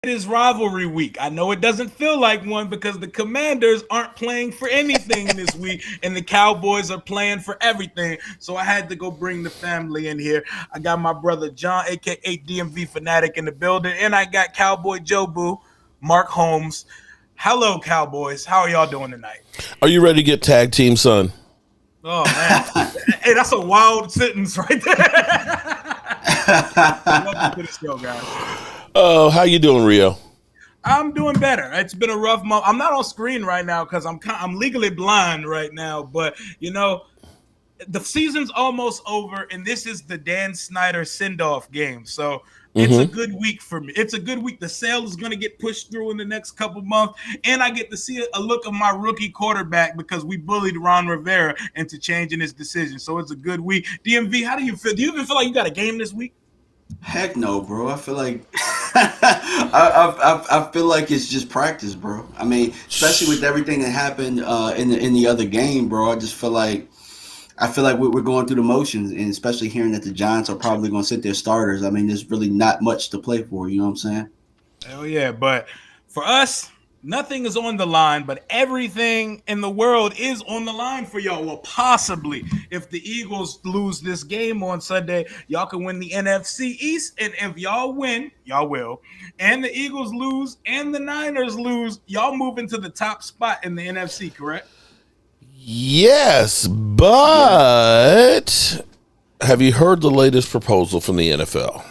It is rivalry week. I know it doesn't feel like one because the Commanders aren't playing for anything this week and the Cowboys are playing for everything. So I had to go bring the family in here. I got my brother John, aka DMV Fanatic, in the building, and I got Cowboy Joe Boo, Mark Holmes. Hello, Cowboys. How are y'all doing tonight? Are you ready to get tag team, son? Oh man, hey, that's a wild sentence right there. Welcome to the show, guys. Oh, how you doing, Rio? I'm doing better. It's been a rough month. I'm not on screen right now because I'm legally blind right now. But the season's almost over, and this is the Dan Snyder send-off game. So it's a good week for me. It's a good week. The sale is going to get pushed through in the next couple months, and I get to see a look of my rookie quarterback because we bullied Ron Rivera into changing his decision. So it's a good week. DMV, how do you feel? Do you even feel like you got a game this week? Heck no, bro. I feel like I feel like it's just practice, bro. I mean, especially with everything that happened in the other game, bro. I feel like we're going through the motions, and especially hearing that the Giants are probably going to sit their starters. I mean, there's really not much to play for. You know what I'm saying? Hell yeah. But for us, nothing is on the line, but everything in the world is on the line for y'all. Well, possibly if the Eagles lose this game on Sunday, y'all can win the NFC East. And if y'all win, y'all will, and the Eagles lose and the Niners lose, y'all move into the top spot in the NFC, correct? Yes, but have you heard the latest proposal from the NFL?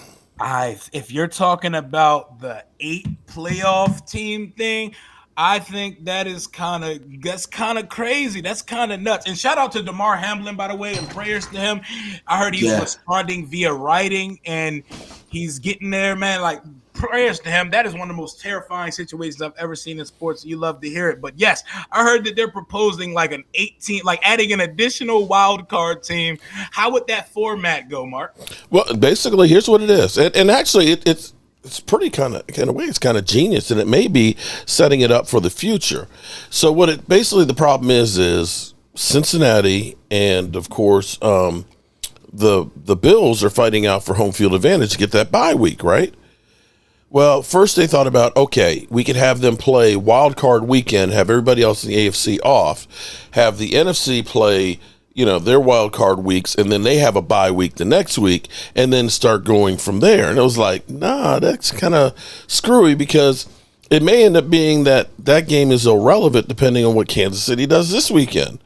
If you're talking about the 8 playoff team thing, I think that's kind of crazy. That's kind of nuts. And shout out to Demar Hamlin, by the way, and prayers to him. I heard he's Yeah. responding via writing, and he's getting there, man. Like, prayers to him. That is one of the most terrifying situations I've ever seen in sports. You love to hear it. But yes, I heard that they're proposing like an 18, like adding an additional wild card team. How would that format go, Mark? Well, basically, here's what it is, and actually, it's pretty kind of in a way, it's kind of genius, and it may be setting it up for the future. So, what it basically the problem is Cincinnati and of course the Bills are fighting out for home field advantage to get that bye week, right? Well, first they thought about, okay, we could have them play wild card weekend, have everybody else in the AFC off, have the NFC play, their wild card weeks, and then they have a bye week the next week, and then start going from there. And it was like, nah, that's kind of screwy because it may end up being that game is irrelevant depending on what Kansas City does this weekend.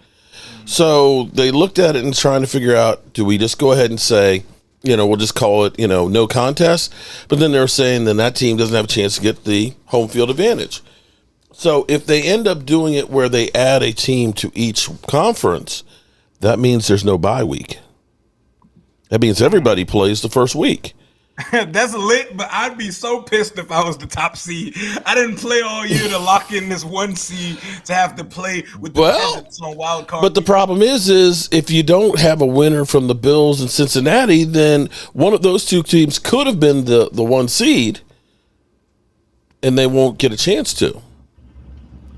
So they looked at it and trying to figure out, do we just go ahead and say, we'll just call it, no contest. But then they're saying then that team doesn't have a chance to get the home field advantage. So if they end up doing it where they add a team to each conference, that means there's no bye week. That means everybody plays the first week. That's lit, but I'd be so pissed if I was the top seed. I didn't play all year to lock in this one seed to have to play with the peasants on wild card. But the problem is if you don't have a winner from the Bills and Cincinnati, then one of those two teams could have been the one seed, and they won't get a chance to.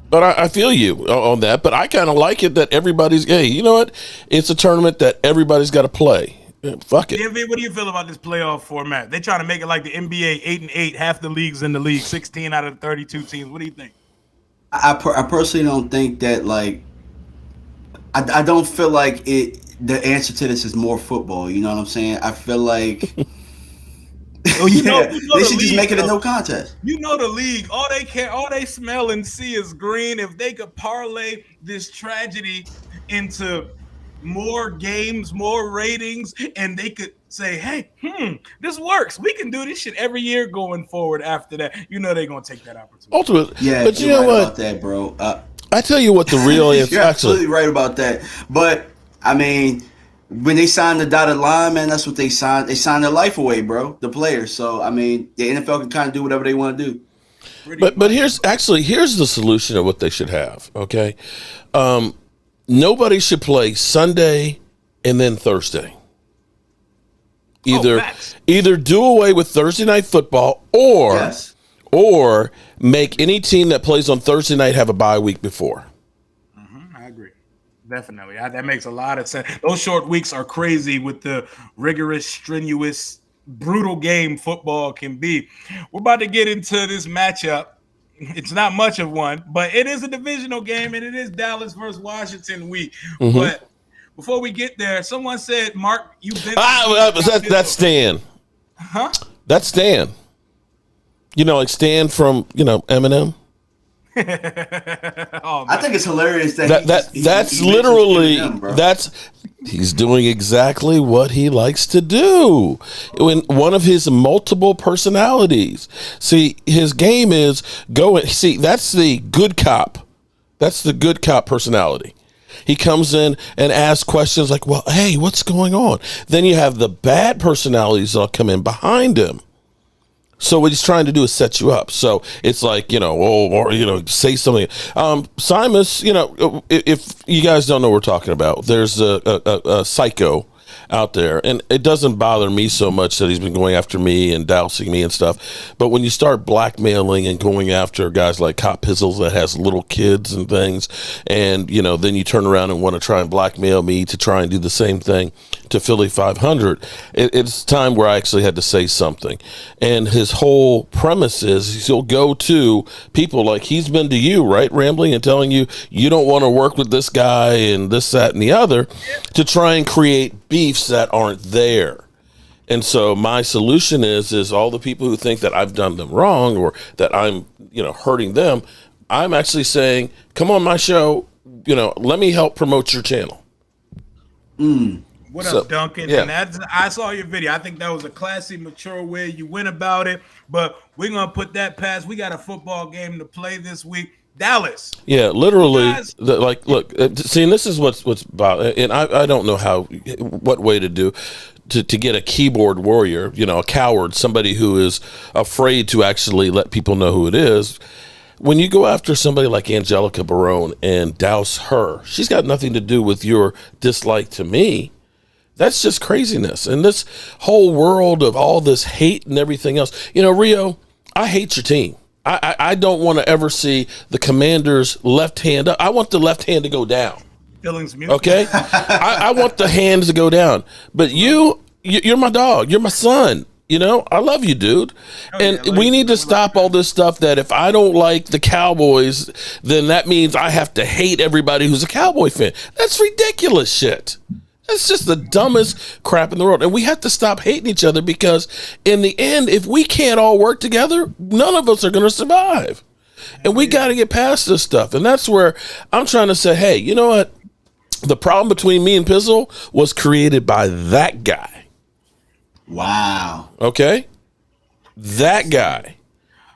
But I feel you on that. But I kind of like it that everybody's, hey, you know what? It's a tournament that everybody's got to play. Fuck it. DMV, what do you feel about this playoff format? They trying to make it like the NBA, 8-8, half the leagues in the league, 16 out of 32 teams. What do you think? I personally don't think that I don't feel like it. The answer to this is more football. You know what I'm saying? I feel like. Well, they should just make it a no contest. You know the league. All they smell and see is green. If they could parlay this tragedy into more games, more ratings, and they could say, hey, this works. We can do this shit every year going forward after that. They're going to take that opportunity. Ultimately. Yeah, but you're right about that, bro. I tell you what the real answer. You're absolutely right about that. But, I mean, when they signed the dotted line, man, that's what they signed. They signed their life away, bro, the players. So, I mean, the NFL can kind of do whatever they want to do. But here's the solution of what they should have, okay? Nobody should play Sunday and then Thursday. Either do away with Thursday night football or make any team that plays on Thursday night have a bye week before. I agree. Definitely. That makes a lot of sense. Those short weeks are crazy with the rigorous, strenuous brutal game football can be. We're about to get into this matchup. It's not much of one, but it is a divisional game, and it is Dallas versus Washington week. Mm-hmm. But before we get there, someone said, "Mark, you've been." That's Stan. Huh? That's Stan. Like Stan from Eminem. Oh, I think it's hilarious that that's he literally mentions Eminem, bro. he's doing exactly what he likes to do. When one of his multiple personalities. See, his game is see, that's the good cop. That's the good cop personality. He comes in and asks questions like, "Well, hey, what's going on?" Then you have the bad personalities that'll come in behind him. So what he's trying to do is set you up. So it's like, say something. Simus, if you guys don't know what we're talking about, there's a psycho out there, and it doesn't bother me so much that he's been going after me and dousing me and stuff. But when you start blackmailing and going after guys like Cop Pizzles that has little kids and things, and then you turn around and want to try and blackmail me to try and do the same thing to Philly 500, it's time where I actually had to say something. And his whole premise is he'll go to people like he's been to you, right, rambling and telling you don't want to work with this guy and this, that, and the other, to try and create beefs that aren't there. And so my solution is all the people who think that I've done them wrong or that I'm hurting them, I'm actually saying, come on my show, let me help promote your channel. What up, Duncan? Yeah. And I saw your video. I think that was a classy, mature way you went about it. But we're gonna put that past. We got a football game to play this week. Dallas. Yeah, literally. Look. See, and this is what's about. And I don't know what way to do to get a keyboard warrior. A coward, somebody who is afraid to actually let people know who it is. When you go after somebody like Angelica Barone and douse her, she's got nothing to do with your dislike to me. That's just craziness. And this whole world of all this hate and everything else. Rio, I hate your team. I don't want to ever see the Commanders' left hand up. I want the left hand to go down. Billings music. Okay? I want the hands to go down. But you're my dog. You're my son. I love you, dude. We need to stop all this stuff that if I don't like the Cowboys, then that means I have to hate everybody who's a Cowboy fan. That's ridiculous shit. That's just the dumbest crap in the world. And we have to stop hating each other because in the end, if we can't all work together, none of us are going to survive. And we got to get past this stuff. And that's where I'm trying to say, hey, you know what? The problem between me and Pizzle was created by that guy. Wow. Okay? That guy.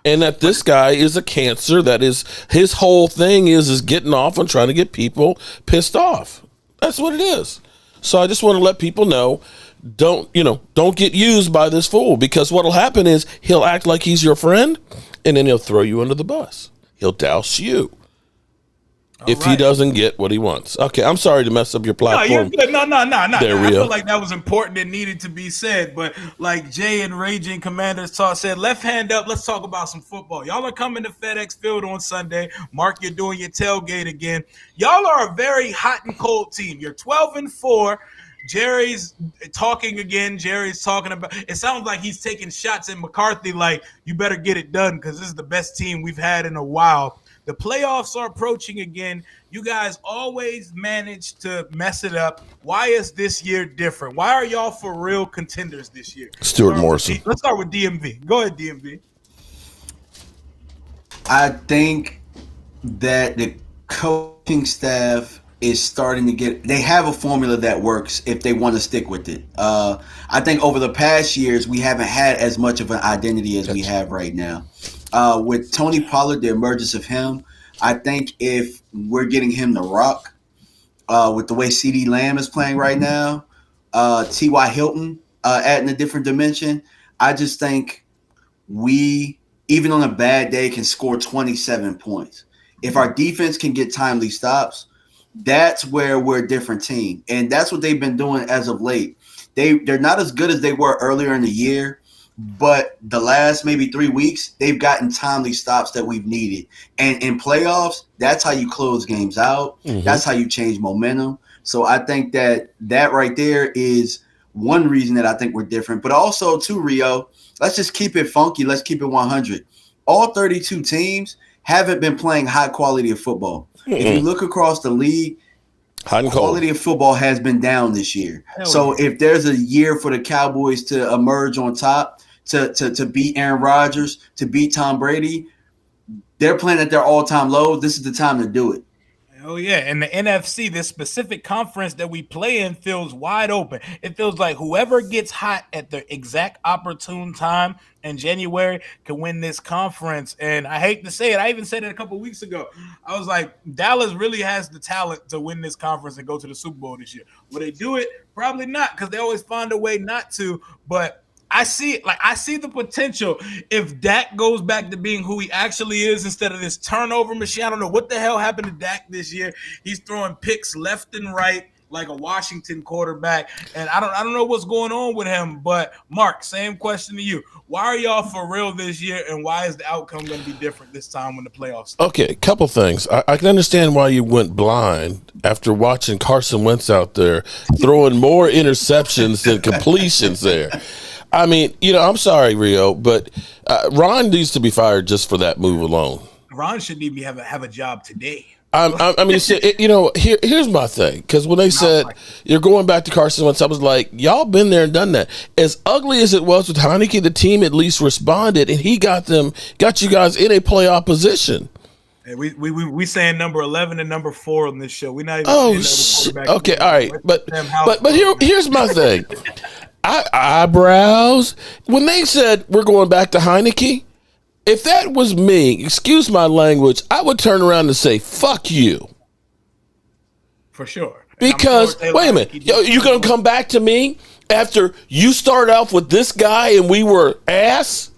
And that this guy is a cancer. That is, his whole thing is getting off on trying to get people pissed off. That's what it is. So I just want to let people know, don't get used by this fool, because what'll happen is he'll act like he's your friend and then he'll throw you under the bus. He'll douse you if he doesn't get what he wants. Okay, I'm sorry to mess up your platform. No. There, I Rio. feel like that was important and needed to be said. But like Jay and Raging Commanders said, left hand up, let's talk about some football. Y'all are coming to FedEx Field on Sunday. Mark, you're doing your tailgate again. Y'all are a very hot and cold team. You're 12-4. Jerry's talking again. Jerry's talking about, it sounds like he's taking shots at McCarthy like, you better get it done because this is the best team we've had in a while. The playoffs are approaching again. You guys always manage to mess it up. Why is this year different? Why are y'all for real contenders this year? Stuart Morrison. Let's start with DMV. Go ahead, DMV. I think that the coaching staff is starting to they have a formula that works if they want to stick with it. I think over the past years, we haven't had as much of an identity as we have right now. With Tony Pollard, the emergence of him, I think if we're getting him to rock with the way CeeDee Lamb is playing right now, T.Y. Hilton adding a different dimension, I just think we, even on a bad day, can score 27 points. If our defense can get timely stops, that's where we're a different team. And that's what they've been doing as of late. They're not as good as they were earlier in the year, but the last maybe 3 weeks, they've gotten timely stops that we've needed. And in playoffs, that's how you close games out. Mm-hmm. That's how you change momentum. So I think that right there is one reason that I think we're different. But also, too, Rio, let's just keep it funky. Let's keep it 100. All 32 teams haven't been playing high quality of football. If you look across the league, Hot and quality cold. of football has been down this year. Hell So yeah. if there's a year for the Cowboys to emerge on top, to beat Aaron Rodgers, to beat Tom Brady, they're playing at their all-time low. This is the time to do it. Oh yeah, and the NFC, this specific conference that we play in, feels wide open. It feels like whoever gets hot at the exact opportune time in January can win this conference. And I hate to say it, I even said it a couple weeks ago. I was like, Dallas really has the talent to win this conference and go to the Super Bowl this year. Will they do it? Probably not, because they always find a way not to. But I see it. Like, I see the potential if Dak goes back to being who he actually is instead of this turnover machine. I don't know what the hell happened to Dak this year. He's throwing picks left and right like a Washington quarterback, and I don't know what's going on with him. But Mark, same question to you: why are y'all for real this year, and why is the outcome going to be different this time when the playoffs start? Okay, a couple things. I can understand why you went blind after watching Carson Wentz out there throwing more interceptions than completions there. I mean, I'm sorry, Rio, but Ron needs to be fired just for that move alone. Ron shouldn't even have a job today. I mean, here's my thing. Because when they said you're going back to Carson Wentz, I was like, y'all been there and done that. As ugly as it was with Heineke, the team at least responded, and he got you guys in a playoff position. Hey, we saying number 11 and number 4 on this show. We're not even saying that. Okay, all right, but here's my thing. Eyebrows. When they said we're going back to Heineke, if that was me, excuse my language, I would turn around and say, fuck you. For sure. Because, wait a minute, you going to come back to me after you start off with this guy and we were ass?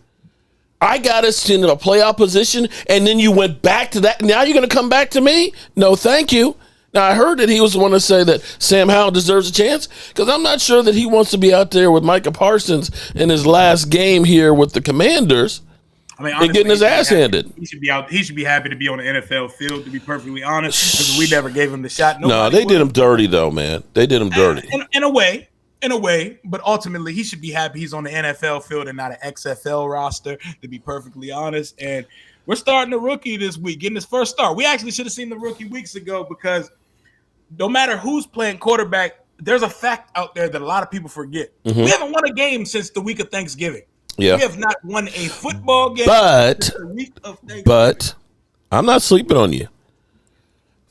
I got us in a playoff position and then you went back to that. Now you're going to come back to me? No, thank you. Now, I heard that he was the one to say that Sam Howell deserves a chance, because I'm not sure that he wants to be out there with Micah Parsons in his last game here with the Commanders. I mean, honestly, and getting his ass handed. He should be out. He should be happy to be on the NFL field, to be perfectly honest, because we never gave him the shot. No, they did him dirty, though, man. They did him dirty. In a way, but ultimately he should be happy he's on the NFL field and not an XFL roster, to be perfectly honest. And we're starting a rookie this week, getting his first start. We actually should have seen the rookie weeks ago, because no matter who's playing quarterback, there's a fact out there that a lot of people forget. Mm-hmm. We haven't won a game since the week of Thanksgiving. Yeah. We have not won a football game but, since the week of Thanksgiving. But I'm not sleeping on you.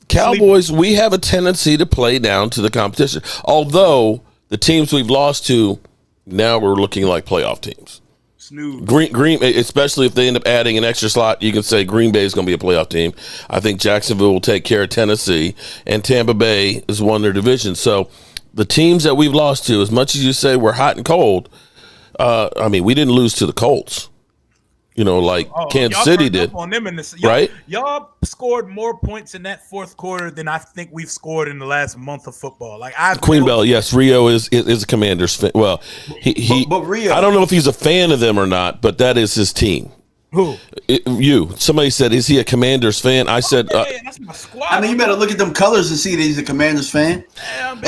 Cowboys, we have a tendency to play down to the competition. Although the teams we've lost to, now we're looking like playoff teams. Green, especially if they end up adding an extra slot, you can say Green Bay is going to be a playoff team. I think Jacksonville will take care of Tennessee, and Tampa Bay has won their division. So the teams that we've lost to, as much as you say we're hot and cold, I mean, we didn't lose to the Colts. Kansas City did. On them right? Y'all scored more points in that fourth quarter than I think we've scored in the last month of football. Queen Bell, yes, Rio is a Commanders fan. Well, but Rio, I don't know if he's a fan of them or not, but that is his team. Who? Somebody said, is he a Commanders fan? I said, that's my squad. I mean, you better look at them colors and see that he's a Commanders fan.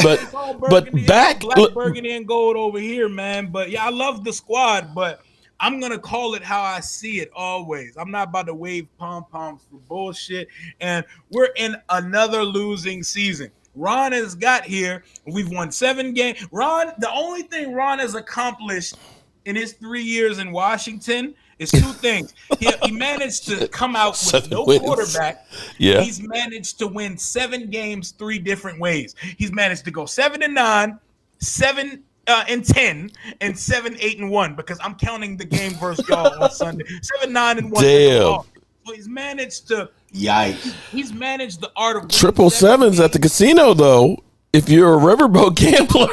But back, black, burgundy, and gold over here, man. But yeah, I love the squad, but I'm going to call it how I see it always. I'm not about to wave pom-poms for bullshit. And we're in another losing season. Ron has got here. We've won 7 games. The only thing Ron has accomplished in his 3 years in Washington is 2 things. He managed to come out with no quarterback. Yeah. He's managed to win 7 games 3 different ways. He's managed to go 7-9, 7 and 10, and 7-8-1, because I'm counting the game versus y'all on Sunday. 7-9-1. Damn. So he's managed to. Yikes. He's managed the art of triple sevens at the casino, though. If you're a riverboat gambler,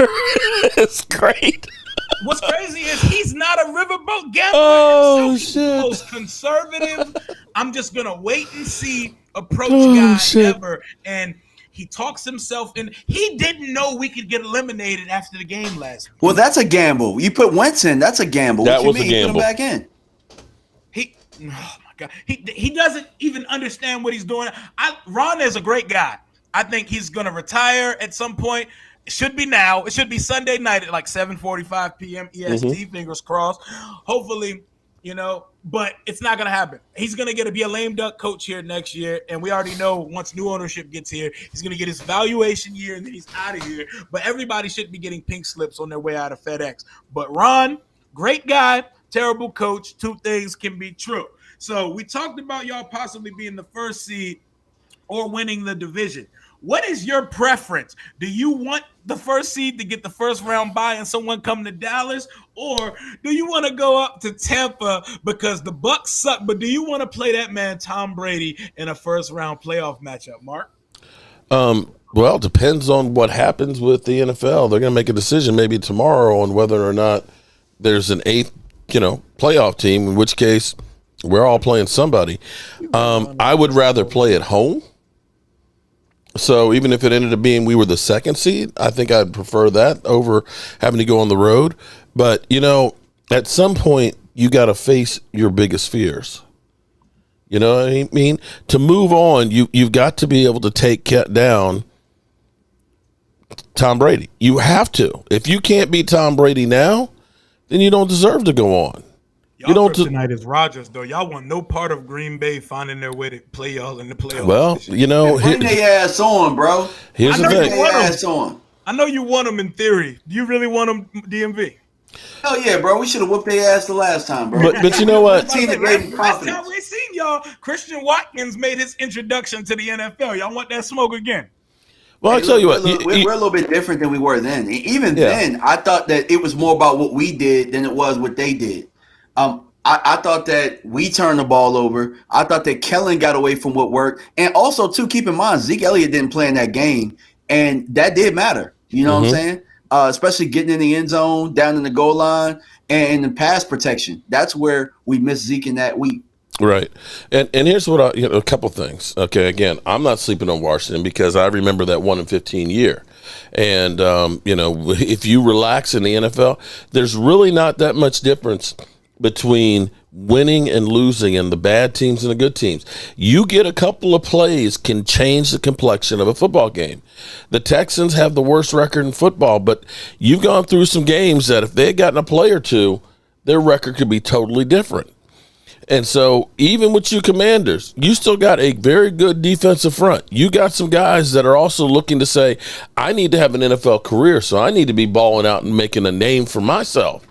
it's great. What's crazy is he's not a riverboat gambler. Oh, He's shit. the most conservative. I'm just gonna wait and see approach guy ever, and he talks himself in. He didn't know we could get eliminated after the game last week. Well, that's a gamble. You put Wentz in, that's a gamble. That what was you mean? a gamble. Put him back in. Oh my God, he doesn't even understand what he's doing. Ron is a great guy. I think he's gonna retire at some point. should be now. It should be Sunday night at like 7:45 p.m. EST. Fingers crossed. Hopefully, but it's not going to happen. He's going to be a lame duck coach here next year. And we already know once new ownership gets here, he's going to get his valuation year and then he's out of here. But everybody should be getting pink slips on their way out of FedEx. But Ron, great guy, terrible coach. Two things can be true. So we talked about y'all possibly being the first seed or winning the division. What is your preference? Do you want the first seed to get the first round bye and someone come to Dallas, or do you want to go up to Tampa because the Bucs suck? But do you want to play that man Tom Brady in a first round playoff matchup, Mark? Well, it depends on what happens with the NFL. They're going to make a decision maybe tomorrow on whether or not there's an eighth, playoff team. In which case, we're all playing somebody. I would rather play at home. So even if it ended up being we were the second seed, I think I'd prefer that over having to go on the road. But, at some point, you got to face your biggest fears. You know what I mean? To move on, you've got to be able to take down Tom Brady. You have to. If you can't beat Tom Brady now, then you don't deserve to go on. Y'all tonight is Rodgers, though. Y'all want no part of Green Bay finding their way to play y'all in the playoffs. Well, bring their ass on, bro. Here's the thing. I know you want them in theory. Do you really want them, DMV? Hell yeah, bro. We should have whooped their ass the last time, bro. But you know what? Team that gave them confidence. Last time we seen y'all, Christian Watkins made his introduction to the NFL. Y'all want that smoke again? Well, I'll tell you what. We're a little bit different than we were then. Even then, I thought that it was more about what we did than it was what they did. I thought that we turned the ball over. I thought that Kellen got away from what worked. And also, too, keep in mind, Zeke Elliott didn't play in that game. And that did matter. You know what I'm saying? Especially getting in the end zone, down in the goal line, and the pass protection. That's where we missed Zeke in that week. Right. And here's what a couple things. Okay, again, I'm not sleeping on Washington because I remember that 1-15 year. And, if you relax in the NFL, there's really not that much difference between winning and losing and the bad teams and the good teams. You get a couple of plays can change the complexion of a football game. The Texans have the worst record in football, but you've gone through some games that if they had gotten a play or two, their record could be totally different. And so even with you Commanders, you still got a very good defensive front. You got some guys that are also looking to say, I need to have an NFL career, so I need to be balling out and making a name for myself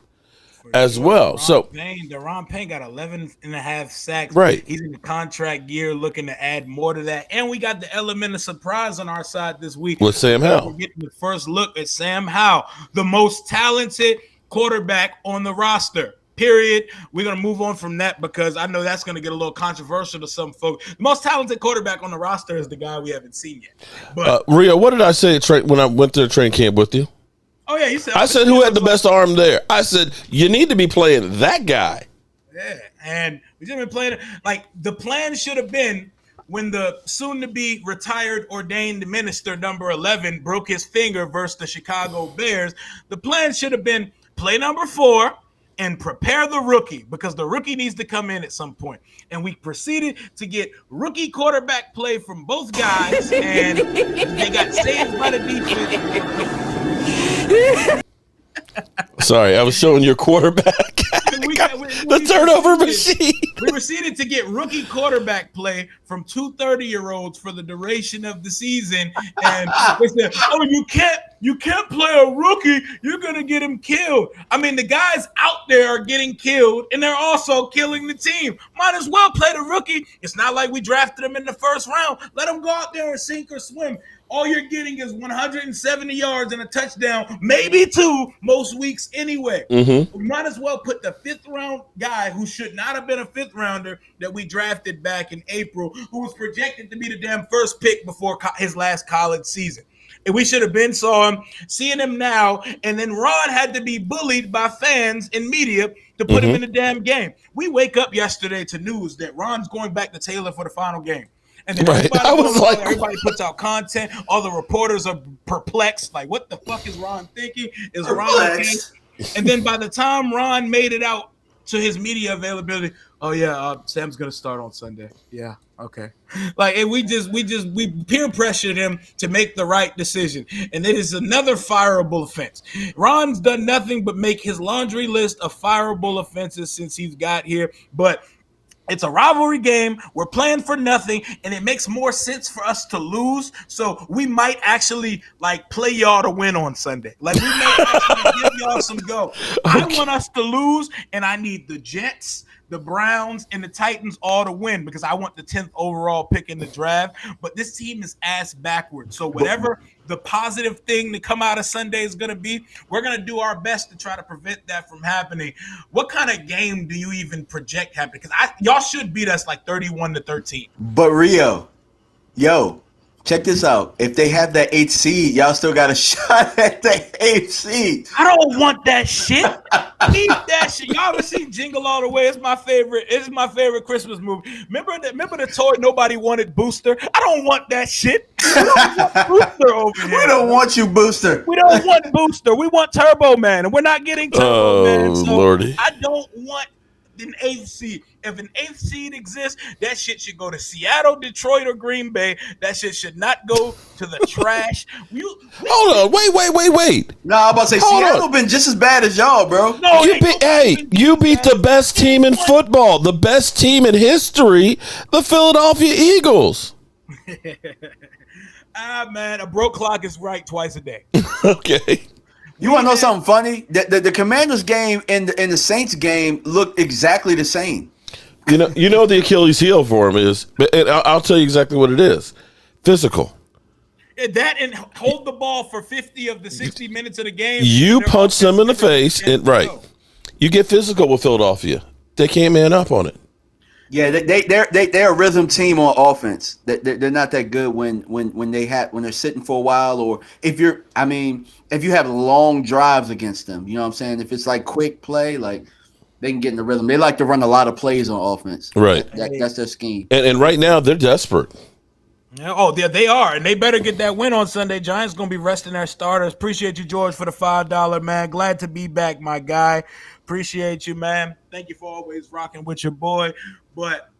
as well. Deron Payne got 11 and a half sacks. Right. He's in the contract year looking to add more to that. And we got the element of surprise on our side this week. With Sam Howell. We're getting the first look at Sam Howell, the most talented quarterback on the roster. Period. We're going to move on from that because I know that's going to get a little controversial to some folks. The most talented quarterback on the roster is the guy we haven't seen yet. But Rio, what did I say when I went to the training camp with you? Oh, yeah, you said. I said who had the best arm there. I said you need to be playing that guy. Yeah, and we should have been playing. Like, the plan should have been when the soon-to-be retired ordained minister number 11 broke his finger versus the Chicago Bears. The plan should have been play number 4 and prepare the rookie because the rookie needs to come in at some point. And we proceeded to get rookie quarterback play from both guys, and they got saved by the defense. Sorry, I was showing your quarterback. The turnover machine. We proceeded to get rookie quarterback play from 2 30-year-olds for the duration of the season. And they said, oh, you can't play a rookie. You're going to get him killed. I mean, the guys out there are getting killed, and they're also killing the team. Might as well play the rookie. It's not like we drafted him in the first round. Let him go out there and sink or swim. All you're getting is 170 yards and a touchdown, maybe 2 most weeks anyway. We might as well put the 5th-round guy who should not have been a 5th-rounder that we drafted back in April, who was projected to be the damn first pick before his last college season. And we should have been seeing him now, and then Ron had to be bullied by fans and media to put him in the damn game. We wake up yesterday to news that Ron's going back to Taylor for the final game. And then everybody puts out content. All the reporters are perplexed. Like, what the fuck is Ron thinking? Is Ron okay? And then by the time Ron made it out to his media availability. Oh yeah, Sam's gonna start on Sunday. Yeah, okay. Like, and we peer pressured him to make the right decision, and it is another fireable offense. Ron's done nothing but make his laundry list of fireable offenses since he's got here, but it's a rivalry game. We're playing for nothing, and it makes more sense for us to lose. So we might actually like play y'all to win on Sunday. Like, we might actually give y'all some go. I want us to lose, and I need the Jets, the Browns, and the Titans all to win because I want the 10th overall pick in the draft. But this team is ass backwards. So whatever the positive thing to come out of Sunday is going to be, we're going to do our best to try to prevent that from happening. What kind of game do you even project happening? Because y'all should beat us like 31-13. But Rio, yo, check this out. If they have that 8th seed, y'all still got a shot at the 8th seed. I don't want that shit. Leave that shit. Y'all ever seen Jingle All the Way? It's my favorite. It's my favorite Christmas movie. Remember the toy nobody wanted, Booster? I don't want that shit. We don't want Booster over here. We don't want you, Booster. We don't want Booster. We want Turbo Man, and we're not getting Turbo Man. So Lordy. I don't want an 8th seed. If an 8th seed exists, that shit should go to Seattle, Detroit, or Green Bay. That shit should not go to the trash. Hold on. Wait. No, I'm about to say Seattle been just as bad as y'all, bro. No, You beat the best team in football, the best team in history, the Philadelphia Eagles. Man, a broke clock is right twice a day. Okay. You want to know something funny? The Commanders game and the Saints game look exactly the same. You know the Achilles heel for him is, and I'll tell you exactly what it is: physical. That and hold the ball for 50 of the 60 minutes of the game. You punch them in the face, and right. You get physical with Philadelphia. They can't man up on it. Yeah, they're a rhythm team on offense. They're not that good when they're sitting for a while, or if you have long drives against them. You know what I'm saying? If it's like quick play, like they can get in the rhythm. They like to run a lot of plays on offense. Right. That's their scheme. And right now they're desperate. Oh, they are, and they better get that win on Sunday. Giants gonna be resting their starters. Appreciate you, George, for the $5, man. Glad to be back, my guy. Appreciate you, man. Thank you for always rocking with your boy. But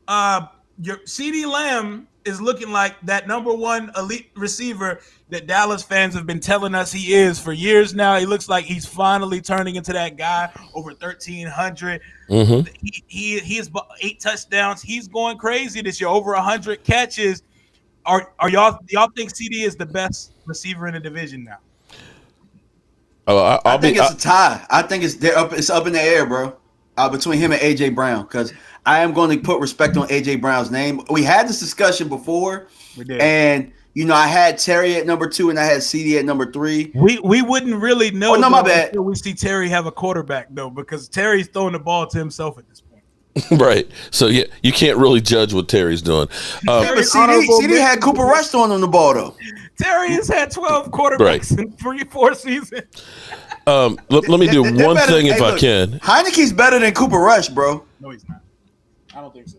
your CeeDee Lamb is looking like that number one elite receiver that Dallas fans have been telling us he is for years now. He looks like he's finally turning into that guy. Over 1,300. Mm-hmm. He has 8 touchdowns. He's going crazy this year. Over 100 catches. Are y'all think CD is the best receiver in the division now? I think it's a tie. I think it's up in the air, bro. Between him and AJ Brown, because I am going to put respect on AJ Brown's name. We had this discussion before, we did, and I had Terry at number 2 and I had CD at number 3. We wouldn't really know. Oh, no, my bad. Until we see Terry have a quarterback though, because Terry's throwing the ball to himself at this point. Right. So yeah, you can't really judge what Terry's doing. But CD had Cooper Rush throwing him the ball though. Terry has had 12 quarterbacks in 3-4 seasons. Let me do one thing if I can. Heineke's better than Cooper Rush, bro. No, he's not. I don't think so.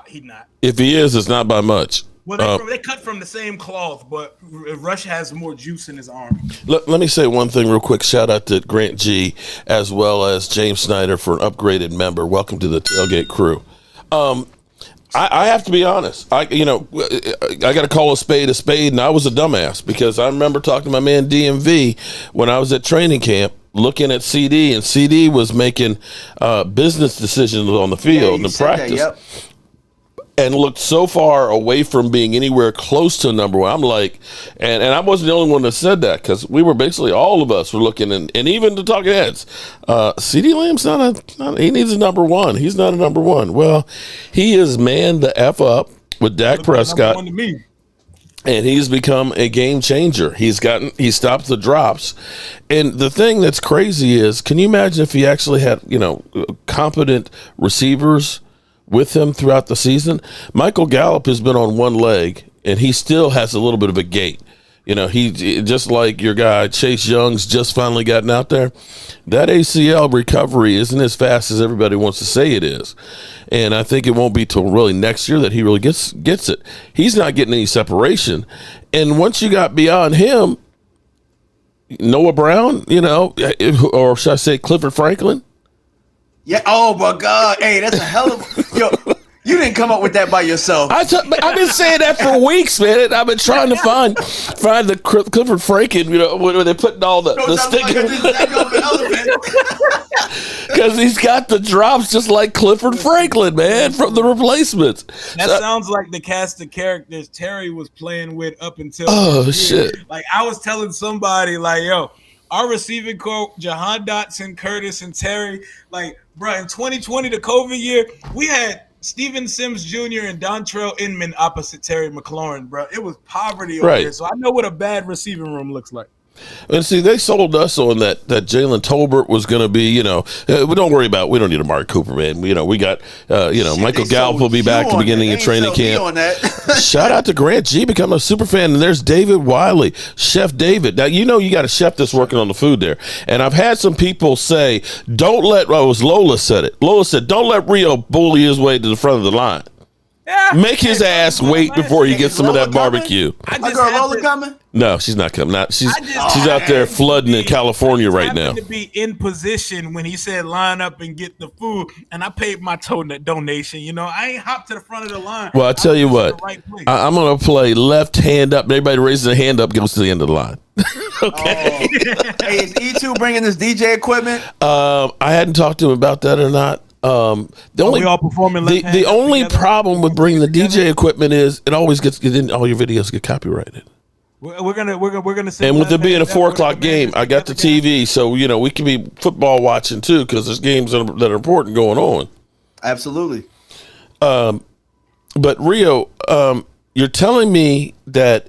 He's not. If he is, it's not by much. Well, they cut from the same cloth, but Rush has more juice in his arm. Let me say one thing real quick. Shout out to Grant G as well as James Snyder for an upgraded member. Welcome to the Tailgate crew. I have to be honest. I got to call a spade, and I was a dumbass because I remember talking to my man DMV when I was at training camp, looking at CD, and CD was making business decisions on the field and practice. That, yep. And looked so far away from being anywhere close to number one. I'm like, and I wasn't the only one that said that because we were basically all of us were looking, and even the talking heads. CeeDee Lamb's he needs a number one. He's not a number one. Well, he is manned the F up with Dak Prescott, and he's become a game changer. He stopped the drops, and the thing that's crazy is, can you imagine if he actually had competent receivers with him throughout the season? Michael Gallup has been on one leg, and he still has a little bit of a gait. He just like your guy Chase Young's just finally gotten out there. That ACL recovery isn't as fast as everybody wants to say it is, and I think it won't be till really next year that he really gets it. He's not getting any separation, and once you got beyond him, Noah Brown, or should I say Clifford Franklin? Yeah. Oh my God. Hey, that's a hell of yo. You didn't come up with that by yourself. I've been saying that for weeks, man. I've been trying to find the Clifford Franklin, where they're putting all the stickers. Because he's got the drops just like Clifford Franklin, man, from The Replacements. That sounds like the cast of characters Terry was playing with up until. Oh, shit. Like, I was telling somebody, like, yo, our receiving core, Jahan Dotson, Curtis, and Terry, like, bro, in 2020, the COVID year, we had Steven Sims Jr. and Dontrell Inman opposite Terry McLaurin, bro. It was poverty over there, so I know what a bad receiving room looks like. And see, they sold us on that Jalen Tolbert was going to be, we don't worry about, we don't need Amari Cooper, man. We got, Michael Gallup will be back at the beginning of training camp. Shout out to Grant G, becoming a super fan. And there's David Wiley, Chef David. Now, you got a chef that's working on the food there. And I've had some people say, it was Lola said it. Lola said, don't let Rio bully his way to the front of the line. Yeah. Make his ass wait before he gets some of that barbecue. My girl Lola coming? No, she's not coming. She's out there flooding in California right now. To be in position when he said line up and get the food, and I paid my donation. I ain't hopped to the front of the line. Well, I tell you what, I'm gonna play left hand up. Everybody raises their hand up, get us to the end of the line. Okay. Hey, is E2 bringing this DJ equipment? I hadn't talked to him about that or not. The only problem with bringing the DJ equipment is it always gets all your videos get copyrighted. We're gonna say, and with it being a 4:00 game, I got the TV, so we can be football watching too because there's games that are important going on. Absolutely. But Rio, you're telling me that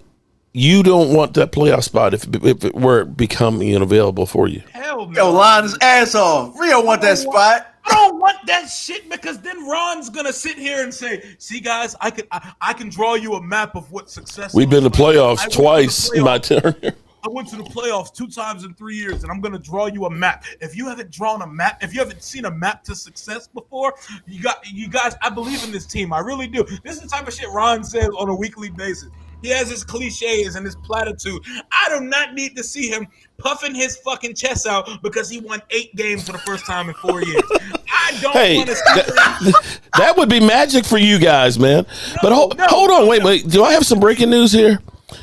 you don't want that playoff spot if it were becoming available for you. Hell no. Yo, line his ass off. Rio want that spot. I don't want that shit because then Ron's gonna sit here and say, "See, guys, I can draw you a map of what success." We've been to playoffs twice in my tenure. I went to the playoffs 2 times in 3 years, and I'm gonna draw you a map. If you haven't drawn a map, if you haven't seen a map to success before, you guys. I believe in this team. I really do. This is the type of shit Ron says on a weekly basis. He has his cliches and his platitude. I do not need to see him puffing his fucking chest out because he won 8 games for the first time in 4 years. I don't want to see that would be magic for you guys, man. But hold on, wait. Do I have some breaking news here?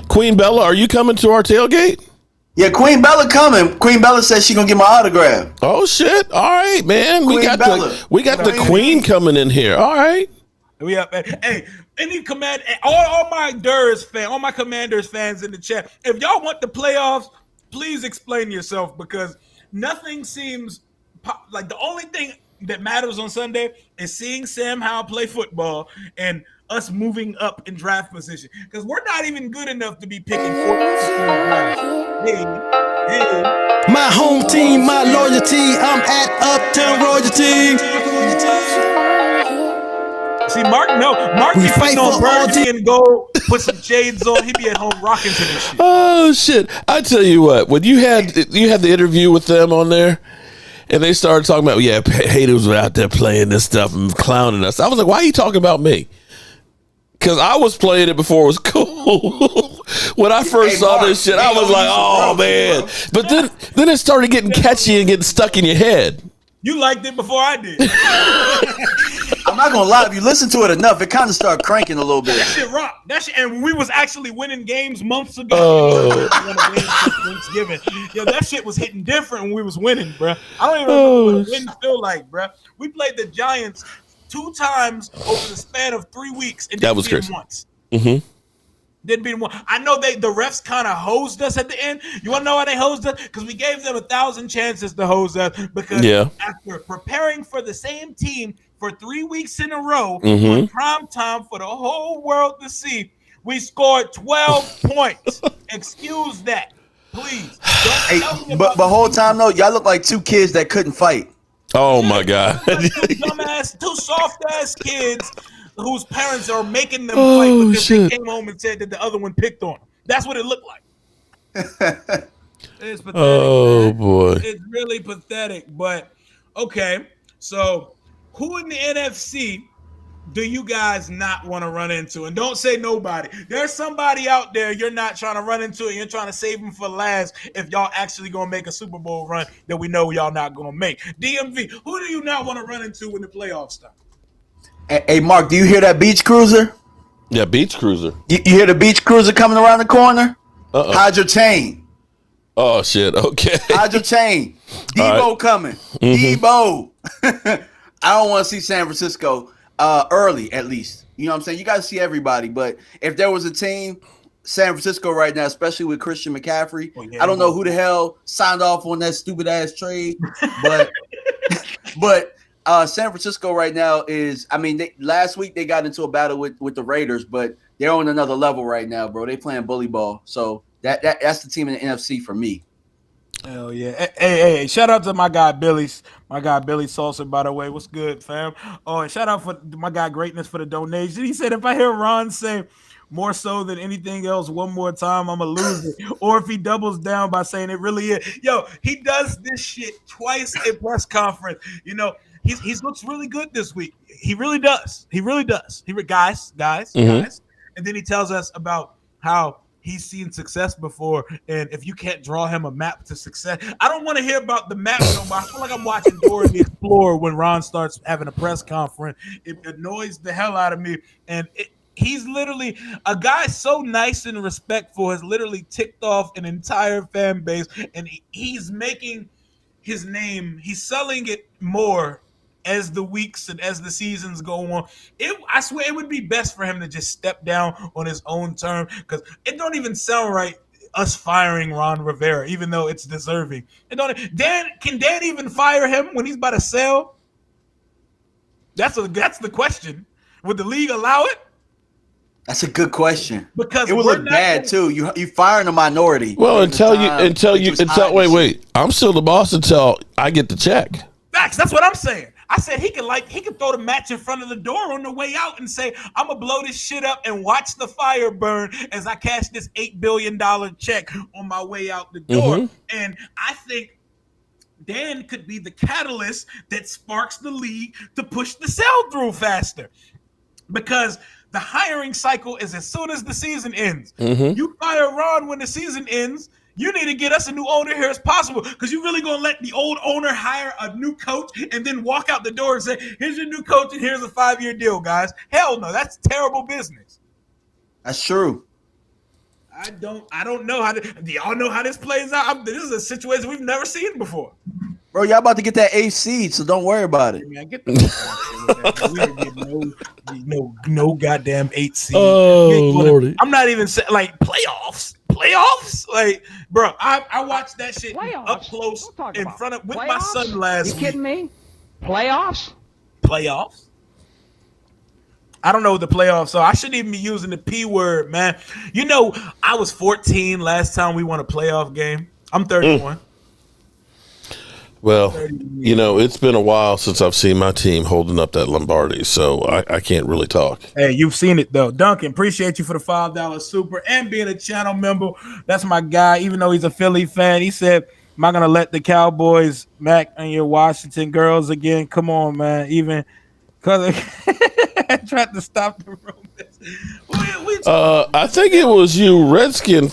Queen Bella, are you coming to our tailgate? Yeah, Queen Bella coming. Queen Bella says she's gonna get my autograph. Oh shit! All right, man. We got the Queen coming in here. All right. We up. Hey, any command, all my Commanders fans in the chat. If y'all want the playoffs, please explain yourself because nothing seems like the only thing that matters on Sunday is seeing Sam Howell play football and us moving up in draft position because we're not even good enough to be picking 14th. Hey. My home team, my loyalty. I'm at Uptown Royalty. See, Mark be putting on Birdie and go put some shades on. He be at home rocking to this shit. Oh shit! I tell you what, when you had the interview with them on there, and they started talking about haters were out there playing this stuff and clowning us. I was like, why are you talking about me? Because I was playing it before it was cool. When I first saw this shit, I was like, oh man! But then it started getting catchy and getting stuck in your head. You liked it before I did. I'm not gonna lie, if you listen to it enough, it kind of started cranking a little bit. That shit rock. And we was actually winning games months ago. Thanksgiving. That shit was hitting different when we was winning, bro. I don't even know what a win feel like, bro. We played the Giants 2 times over the span of 3 weeks and didn't beat them once. Mm-hmm. Didn't beat them once. I know the refs kind of hosed us at the end. You want to know why they hosed us? Because we gave them 1,000 chances to hose us. Because after preparing for the same team for 3 weeks in a row on prime time for the whole world to see, we scored 12 points. Excuse that, please. But the whole time though, y'all look like 2 kids that couldn't fight. Oh my God! Two soft ass kids whose parents are making them fight because they came home and said that the other one picked on them. That's what it looked like. It's pathetic. Oh boy, it's really pathetic. But okay, so who in the NFC do you guys not want to run into? And don't say nobody. There's somebody out there you're not trying to run into, and you're trying to save them for last if y'all actually going to make a Super Bowl run that we know y'all not going to make. DMV, who do you not want to run into when the playoffs start? Hey, Mark, do you hear that beach cruiser? Yeah, beach cruiser. You hear the beach cruiser coming around the corner? Uh-oh. Hide your chain. Oh shit. Okay. Hide your chain. Debo right. coming. Debo. I don't want to see San Francisco early, at least. You know what I'm saying? You got to see everybody. But if there was a team, San Francisco right now, especially with Christian McCaffrey, I don't know who the hell signed off on that stupid ass trade, but San Francisco right now is. I mean, last week they got into a battle with the Raiders, but they're on another level right now, bro. They playing bully ball, so that's the team in the NFC for me. Hell yeah. Hey, shout out to my guy Billy Salsa, by the way. What's good, fam? Oh, and shout out for my guy Greatness for the donation. He said if I hear Ron say more so than anything else one more time, I'm a loser. Or if he doubles down by saying it really is. Yo, he does this shit twice in press conference. You know, he looks really good this week. He really does. Guys. And then he tells us about how he's seen success before, and if you can't draw him a map to success, I don't want to hear about the map no more. I feel like I'm watching Dora the Explorer when Ron starts having a press conference. It annoys the hell out of me, and he's literally a guy so nice and respectful has literally ticked off an entire fan base, and he's making his name. He's selling it more as the weeks and as the seasons go on. I swear it would be best for him to just step down on his own term, because it don't even sound right us firing Ron Rivera, even though it's deserving. Can Dan even fire him when he's about to sell? That's the question. Would the league allow it? That's a good question. Because it would look bad too. You firing a minority. Well, until wait. I'm still the boss until I get the check. Facts. That's what I'm saying. I said he could throw the match in front of the door on the way out and say, I'm going to blow this shit up and watch the fire burn as I cash this $8 billion check on my way out the door. Mm-hmm. And I think Dan could be the catalyst that sparks the league to push the sell through faster, because the hiring cycle is as soon as the season ends. Mm-hmm. You fire Ron when the season ends. You need to get us a new owner here as possible, because you really going to let the old owner hire a new coach and then walk out the door and say, here's your new coach and here's a 5-year deal, guys. Hell no, that's terrible business. That's true. I don't know do y'all know how this plays out? This is a situation we've never seen before. Bro, y'all about to get that AC, so don't worry about it. Man, get the no goddamn 8 seed. Oh, Lordy. I'm not even saying like playoffs. Like, bro, I watched that shit up close in front of with my son last week. You kidding me? Playoffs? I don't know what the playoffs are. I shouldn't even be using the P word, man. You know, I was 14 last time we won a playoff game. I'm 31. Well, you know, it's been a while since I've seen my team holding up that Lombardi, so I can't really talk. Hey, you've seen it, though. Duncan, appreciate you for the $5 super and being a channel member. That's my guy, even though he's a Philly fan. He said, am I going to let the Cowboys, Mac, and your Washington girls again? Come on, man. Even because I tried to stop the room. I think it was you Washington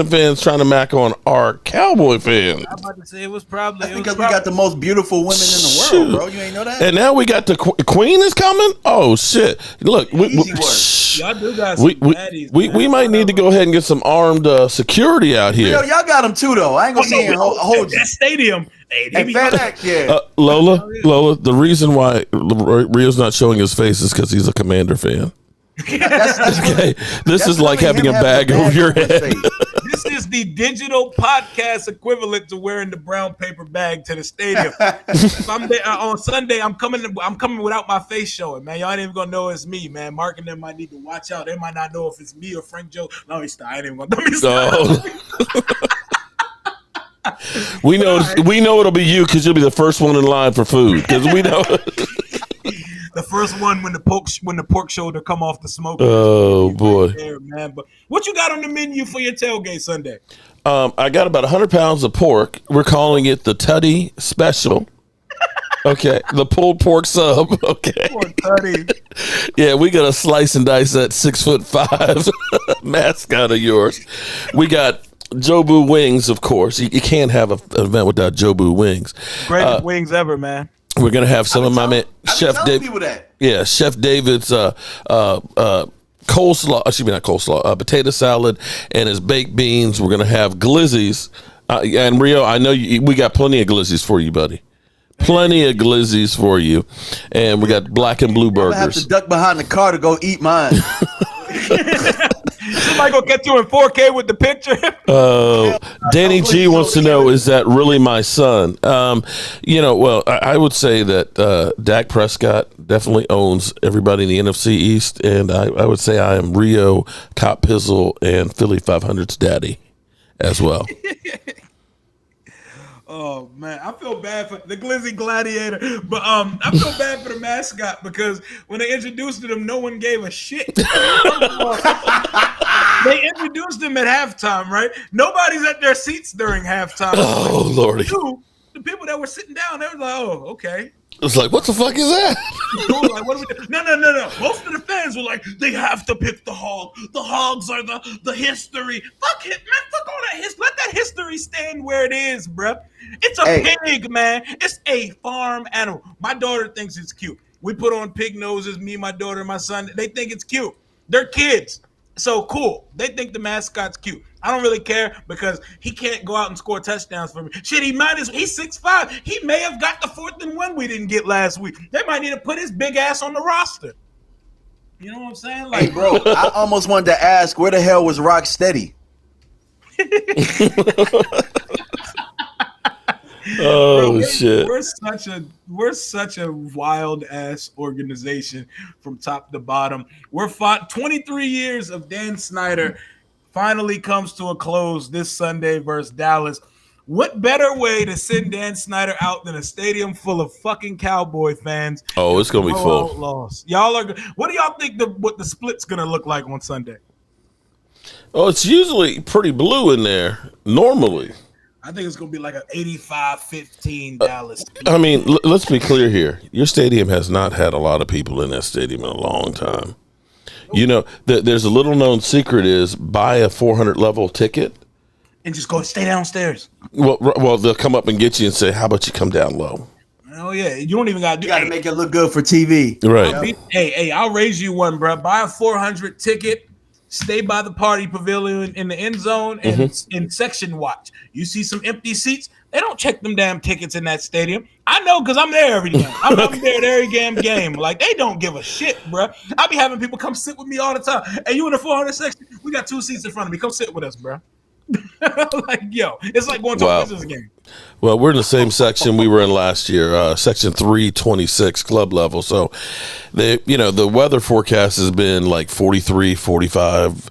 fans trying to mac on our Cowboy fans. I'm about to say it was probably. Because we got the most beautiful women in the world, bro. You ain't know that? And now we got the Queen is coming? Oh, shit. Look, y'all do got some baddies, we might need to go ahead and get some armed security out here. Yo, y'all got them too, though. I ain't going to say hold that stadium. Hey, FedEx, yeah. Lola, the reason why Rio's not showing his face is because he's a Commander fan. That's okay. This is like having a bag over your head. This is the digital podcast equivalent to wearing the brown paper bag to the stadium. If I'm there, on Sunday, I'm coming without my face showing, man. Y'all ain't even gonna know it's me, man. Mark and them might need to watch out. They might not know if it's me or Frank Joe. No, he's I ain't even gonna stop. We know it'll be you because you'll be the first one in line for food, because we know. The first one when the pork shoulder come off the smoke. Oh boy, right there, man! But what you got on the menu for your tailgate Sunday? I got about 100 pounds of pork. We're calling it the Tutty Special. Okay, the pulled pork sub. Okay. Poor Teddy. Yeah, we got a slice and dice that 6'5" mascot of yours. We got Jobu wings, of course. You can't have an event without Jobu wings. Greatest wings ever, man. We're gonna have some of my man, I've been Chef telling Dave. people that. Yeah, Chef David's coleslaw. Excuse me, not coleslaw. Potato salad and his baked beans. We're gonna have glizzies. And Rio, I know we got plenty of glizzies for you, buddy. Plenty of glizzies for you, and we got black and blue I'm gonna have burgers. to duck behind the car to go eat mine. Somebody gonna get you in 4K with the picture. Danny G wants to know, is that really my son? Well, I would say that Dak Prescott definitely owns everybody in the NFC East, and I would say I am Rio, Cop Pizzle, and Philly 500's daddy as well. Oh man, I feel bad for the Glizzy Gladiator, but I feel bad for the mascot because when they introduced him, no one gave a shit. They introduced him at halftime, right? Nobody's at their seats during halftime. Oh, Lordy. The people that were sitting down, they were like, "Oh, okay." It's like, what the fuck is that? Like, what are we doing? No. Most of the fans were like, they have to pick the hog. The hogs are the history. Fuck it, man. Fuck all that history. Let that history stand where it is, bruh. It's a pig, man. It's a farm animal. My daughter thinks it's cute. We put on pig noses, me, my daughter, and my son. They think it's cute. They're kids. So cool. They think the mascot's cute. I don't really care because he can't go out and score touchdowns for me. Shit, he's 6'5". He may have got the 4th and 1 we didn't get last week. They might need to put his big ass on the roster. You know what I'm saying? Like, Hey, bro, I almost wanted to ask, where the hell was Rocksteady? Oh, bro, shit. We're such a wild ass organization from top to bottom. We're 23 years of Dan Snyder finally comes to a close this Sunday versus Dallas. What better way to send Dan Snyder out than a stadium full of fucking Cowboy fans? Oh, it's gonna be full. Outlaws. Y'all are. What do y'all think what the split's gonna look like on Sunday? Oh, it's usually pretty blue in there normally. I think it's gonna be like an 85-15 Dallas. I mean, let's be clear here. Your stadium has not had a lot of people in that stadium in a long time. You know, there's a little known secret is buy a 400 level ticket And just go stay downstairs. Well, they'll come up and get you and say, "How about you come down low?" Oh yeah, you don't even gotta do. You got to make it look good for TV. Right. Hey, I'll raise you one, bro. Buy a 400 ticket. Stay by the party pavilion in the end zone and in section watch. You see some empty seats. They don't check them damn tickets in that stadium. I know because I'm there every game. I'm there at every damn game. Like, they don't give a shit, bro. I be having people come sit with me all the time. Hey, you in the 400 section? We got 2 seats in front of me. Come sit with us, bro. Like, yo, it's like going to a business game. Well, we're in the same section we were in last year, section 326 club level. So, the weather forecast has been like 43, 45,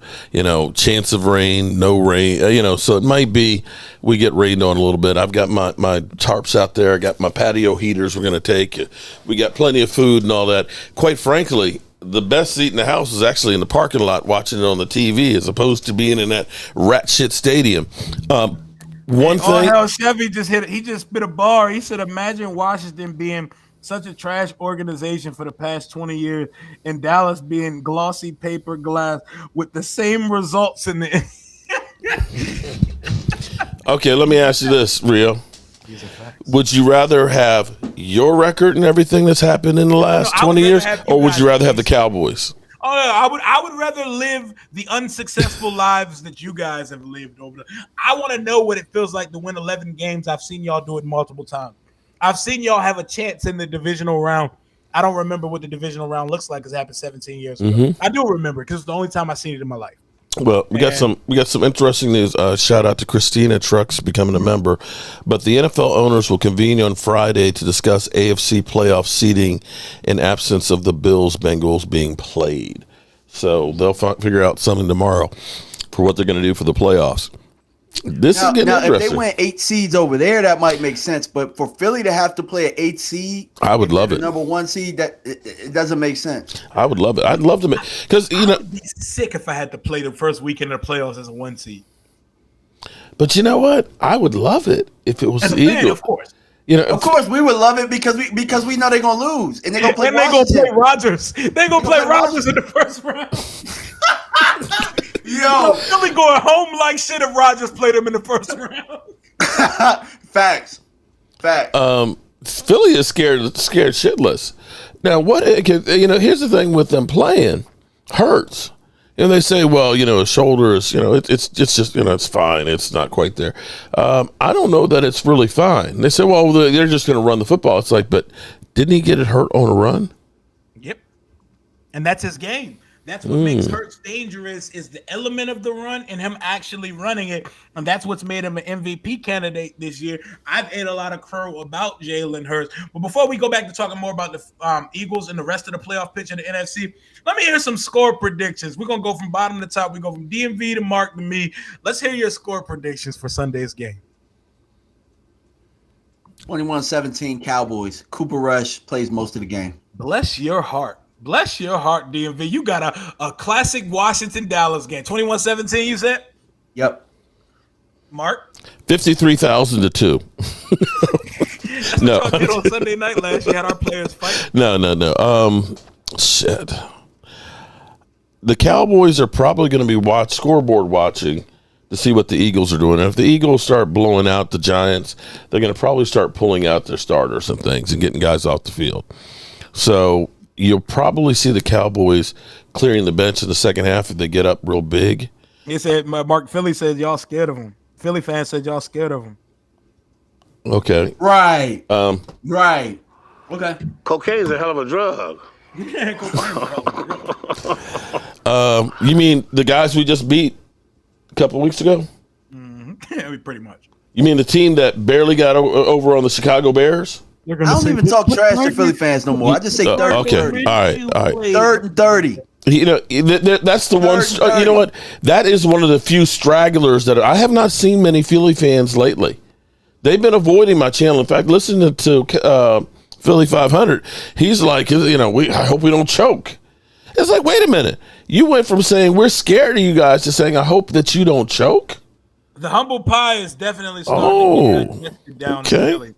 chance of rain, no rain, so it might be we get rained on a little bit. I've got my tarps out there. I got my patio heaters we're going to take. We got plenty of food and all that. Quite frankly, the best seat in the house is actually in the parking lot watching it on the TV as opposed to being in that rat shit stadium. One thing. Hell, Chevy just hit it. He just spit a bar. He said, imagine Washington being such a trash organization for the past 20 years and Dallas being glossy paper glass with the same results in the. Okay, let me ask you this, Rio. Would you rather have your record and everything that's happened in the last 20 years, or would you rather have the Cowboys? Oh, yeah, I would rather live the unsuccessful lives that you guys have lived over. I want to know what it feels like to win 11 games. I've seen y'all do it multiple times. I've seen y'all have a chance in the divisional round. I don't remember what the divisional round looks like because it happened 17 years ago. I do remember because it's the only time I've seen it in my life. Well, we got some interesting news. Shout out to Christina Trucks becoming a member. But the NFL owners will convene on Friday to discuss AFC playoff seeding in absence of the Bills-Bengals being played. So they'll figure out something tomorrow for what they're going to do for the playoffs. This is getting interesting. If they went 8 seeds over there, that might make sense. But for Philly to have to play an 8 seed, I would love it. Number 1 seed, that it doesn't make sense. I would love it. I'd love to make because I would be sick if I had to play the first weekend of the playoffs as a 1 seed. But you know what? I would love it if it was As the a fan, Eagles. of course. Of course, we would love it because we know they're gonna lose and they're gonna play. And they're gonna play Rodgers. They're gonna play Rodgers in the first round. Yo, Philly going home like shit if Rodgers played him in the first round. Facts. Philly is scared shitless. Now, here's the thing with them playing. Hurts. And they say, well, his shoulder is, it's just, it's fine. It's not quite there. I don't know that it's really fine. They say, well, they're just going to run the football. It's like, but didn't he get it hurt on a run? Yep. And that's his game. That's what makes Hurts dangerous is the element of the run and him actually running it. And that's what's made him an MVP candidate this year. I've ate a lot of crow about Jalen Hurts. But before we go back to talking more about the Eagles and the rest of the playoff pitch in the NFC, let me hear some score predictions. We're going to go from bottom to top. We go from DMV to Mark to me. Let's hear your score predictions for Sunday's game. 21-17 Cowboys. Cooper Rush plays most of the game. Bless your heart. Bless your heart, DMV. You got a classic Washington-Dallas game. 21-17, you said? Yep. Mark? 53,000 to 2. No. Y'all did on Sunday night last year. Had our players fight. No. Shit. The Cowboys are probably going to be scoreboard watching to see what the Eagles are doing. And if the Eagles start blowing out the Giants, they're going to probably start pulling out their starters and things and getting guys off the field. So you'll probably see the Cowboys clearing the bench in the second half if they get up real big. He said, Mark Philly said y'all scared of him. Philly fans said y'all scared of him. Okay. Right. Right. Okay. Cocaine's a hell of a drug. You mean the guys we just beat a couple of weeks ago? Yeah, pretty much. You mean the team that barely got over on the Chicago Bears? I don't even talk trash to Philly fans no more. I just say third and 30. All right. Third and 30. That's the one. You know what? That is one of the few stragglers that I have not seen many Philly fans lately. They've been avoiding my channel. In fact, listening to Philly 500, he's like, I hope we don't choke. It's like, wait a minute. You went from saying we're scared of you guys to saying I hope that you don't choke. The humble pie is definitely starting to get down in Philly.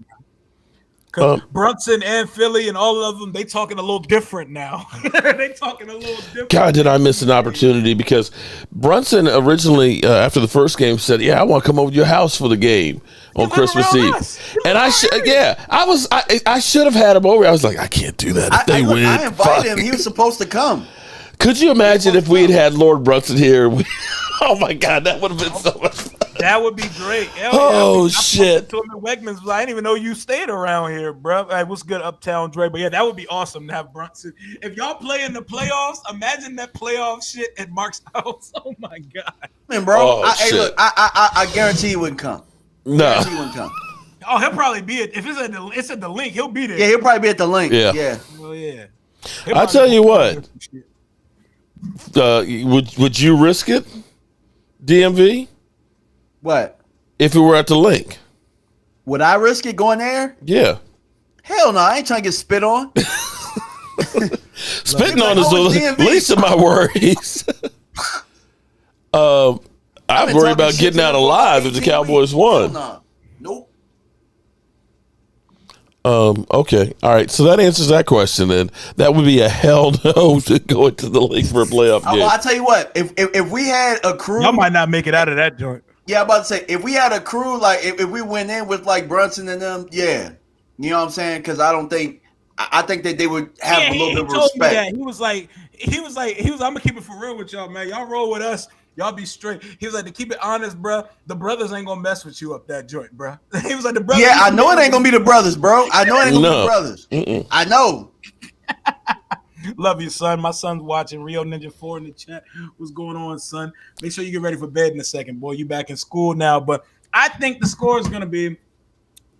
Because Brunson and Philly and all of them, they talking a little different now. They talking a little different. God, did I miss an opportunity? Because Brunson originally, after the first game, said, "Yeah, I want to come over to your house for the game on Christmas Eve." And I should have had him over. I was like, I can't do that if they win. I invited him. He was supposed to come. Could you imagine if we had Lord Brunson here? Oh my God, that would have been so much fun. That would be great. Shit. To him at Wegmans, I didn't even know you stayed around here, bro. Hey, what's good, Uptown Dre? But yeah, that would be awesome to have Brunson. If y'all play in the playoffs, imagine that playoff shit at Mark's house. Oh my God. Man, bro. I guarantee he wouldn't come. No. He wouldn't come. Oh, he'll probably be if it's at the link, he'll be there. Yeah, he'll probably be at the link. Yeah. Well, yeah. I tell you what. Would you risk it, DMV? What? If it were at the link. Would I risk it going there? Yeah. Hell no, I ain't trying to get spit on. Spitting on is the least of my worries. I'm worried about getting out alive if the Cowboys won. Nope. Okay. All right. So that answers that question then. That would be a hell no to go into the league for a playoff game. Well, I tell you what, if we had a crew, y'all might not make it out of that joint. Yeah, I'm about to say, if we had a crew, like if we went in with like Brunson and them, yeah. You know what I'm saying? Because I think that they would have a little bit of respect. He was like, I'm gonna keep it for real with y'all, man. Y'all roll with us. Y'all be straight. He was like, to keep it honest, bro, the brothers ain't gonna mess with you up that joint, bro. He was like, the brothers. Yeah, I know it ain't gonna be the brothers, bro. I know it ain't gonna be the brothers. Mm-mm. I know. Love you, son. My son's watching Rio Ninja 4 in the chat. What's going on, son? Make sure you get ready for bed in a second, boy. You back in school now. But I think the score is going to be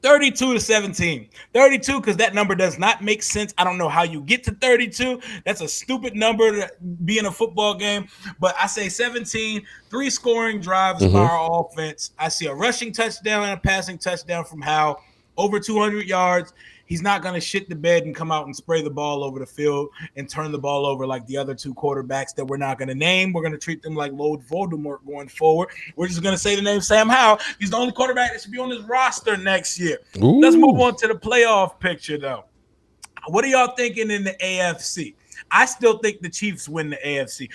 32-17. 32 because that number does not make sense. I don't know how you get to 32. That's a stupid number to be in a football game. But I say 17, 3 scoring drives by our offense. I see a rushing touchdown and a passing touchdown from Howe. Over 200 yards. he's not going to shit the bed and come out and spray the ball over the field and turn the ball over like the other two quarterbacks that we're not going to name. We're going to treat them like Lord Voldemort going forward. We're just going to say the name Sam Howell. He's the only quarterback that should be on this roster next year. Ooh. Let's move on to the playoff picture, though. What are y'all thinking in the AFC? I still think the Chiefs win the AFC,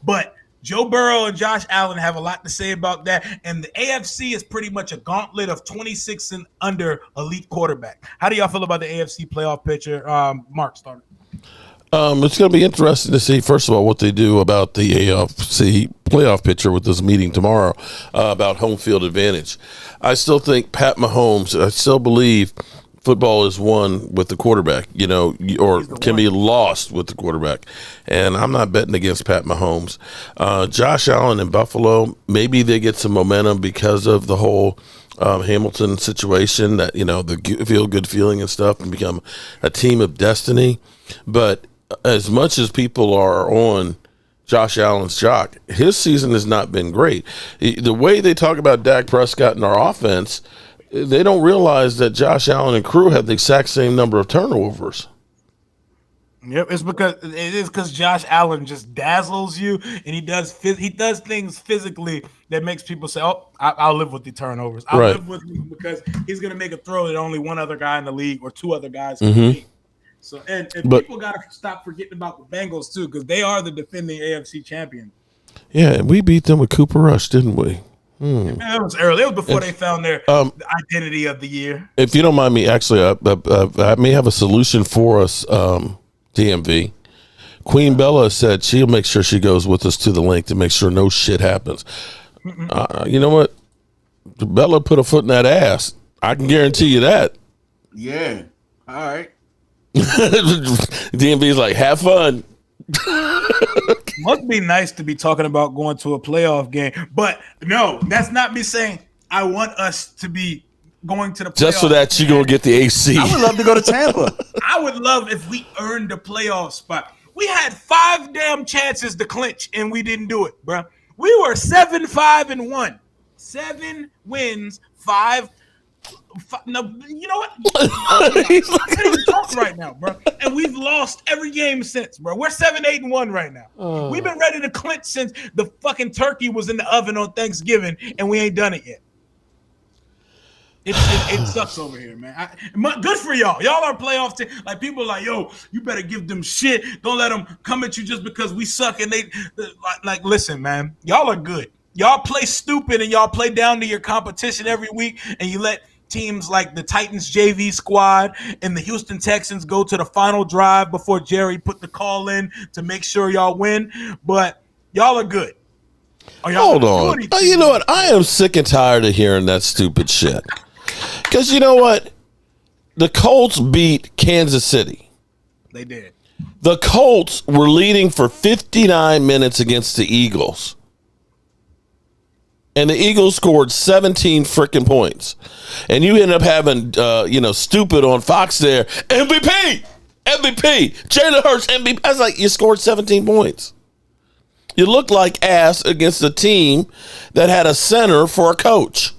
but Joe Burrow and Josh Allen have a lot to say about that, and the AFC is pretty much a gauntlet of 26 and under elite quarterback. How do y'all feel about the AFC playoff picture? Mark, start. It's going to be interesting to see, first of all, what they do about the AFC playoff picture with this meeting tomorrow about home field advantage. I still think Pat Mahomes, I still believe football is won with the quarterback, or can be lost with the quarterback. And I'm not betting against Pat Mahomes. Josh Allen in Buffalo, maybe they get some momentum because of the whole Hamilton situation, that, the feel-good feeling and stuff, and become a team of destiny. But as much as people are on Josh Allen's jock, his season has not been great. The way they talk about Dak Prescott and our offense, they don't realize that Josh Allen and crew have the exact same number of turnovers. Yep, it's because Josh Allen just dazzles you, and he does things physically that makes people say, "Oh, I'll live with the turnovers. I'll live with him because he's going to make a throw that only one other guy in the league or two other guys in the league." So, and people got to stop forgetting about the Bengals too, because they are the defending AFC champion. Yeah, and we beat them with Cooper Rush, didn't we? Man, it was early. It was before they found their identity of the year. If you don't mind me, actually, I may have a solution for us, DMV. Queen Bella said she'll make sure she goes with us to the link to make sure no shit happens. You know what? Bella put a foot in that ass. I can guarantee you that. Yeah. All right. DMV's like, have fun. Must be nice to be talking about going to a playoff game, but no, that's not me saying I want us to be going to the playoff just so that you go get the AC. I would love to go to Tampa. I would love if we earned a playoff spot. We had 5 damn chances to clinch, and we didn't do it, bro. We were 7-5-1, 7 wins, 5. No, you know what? I can't even talk right now, bro. And we've lost every game since, bro. We're 7-8-1 right now. We've been ready to clinch since the fucking turkey was in the oven on Thanksgiving, and we ain't done it yet. It sucks over here, man. Good for y'all. Y'all are a playoff team. Like, people are like, yo, you better give them shit. Don't let them come at you just because we suck. And they listen, man. Y'all are good. Y'all play stupid, and y'all play down to your competition every week, and you let teams like the Titans JV squad and the Houston Texans go to the final drive before Jerry put the call in to make sure y'all win. But y'all are good. Hold on. You know what? I am sick and tired of hearing that stupid shit. Because you know what? The Colts beat Kansas City. They did. The Colts were leading for 59 minutes against the Eagles. And the Eagles scored 17 freaking points. And you end up having, stupid on Fox there. MVP! Jalen Hurts, MVP. I was like, you scored 17 points. You looked like ass against a team that had a center for a coach.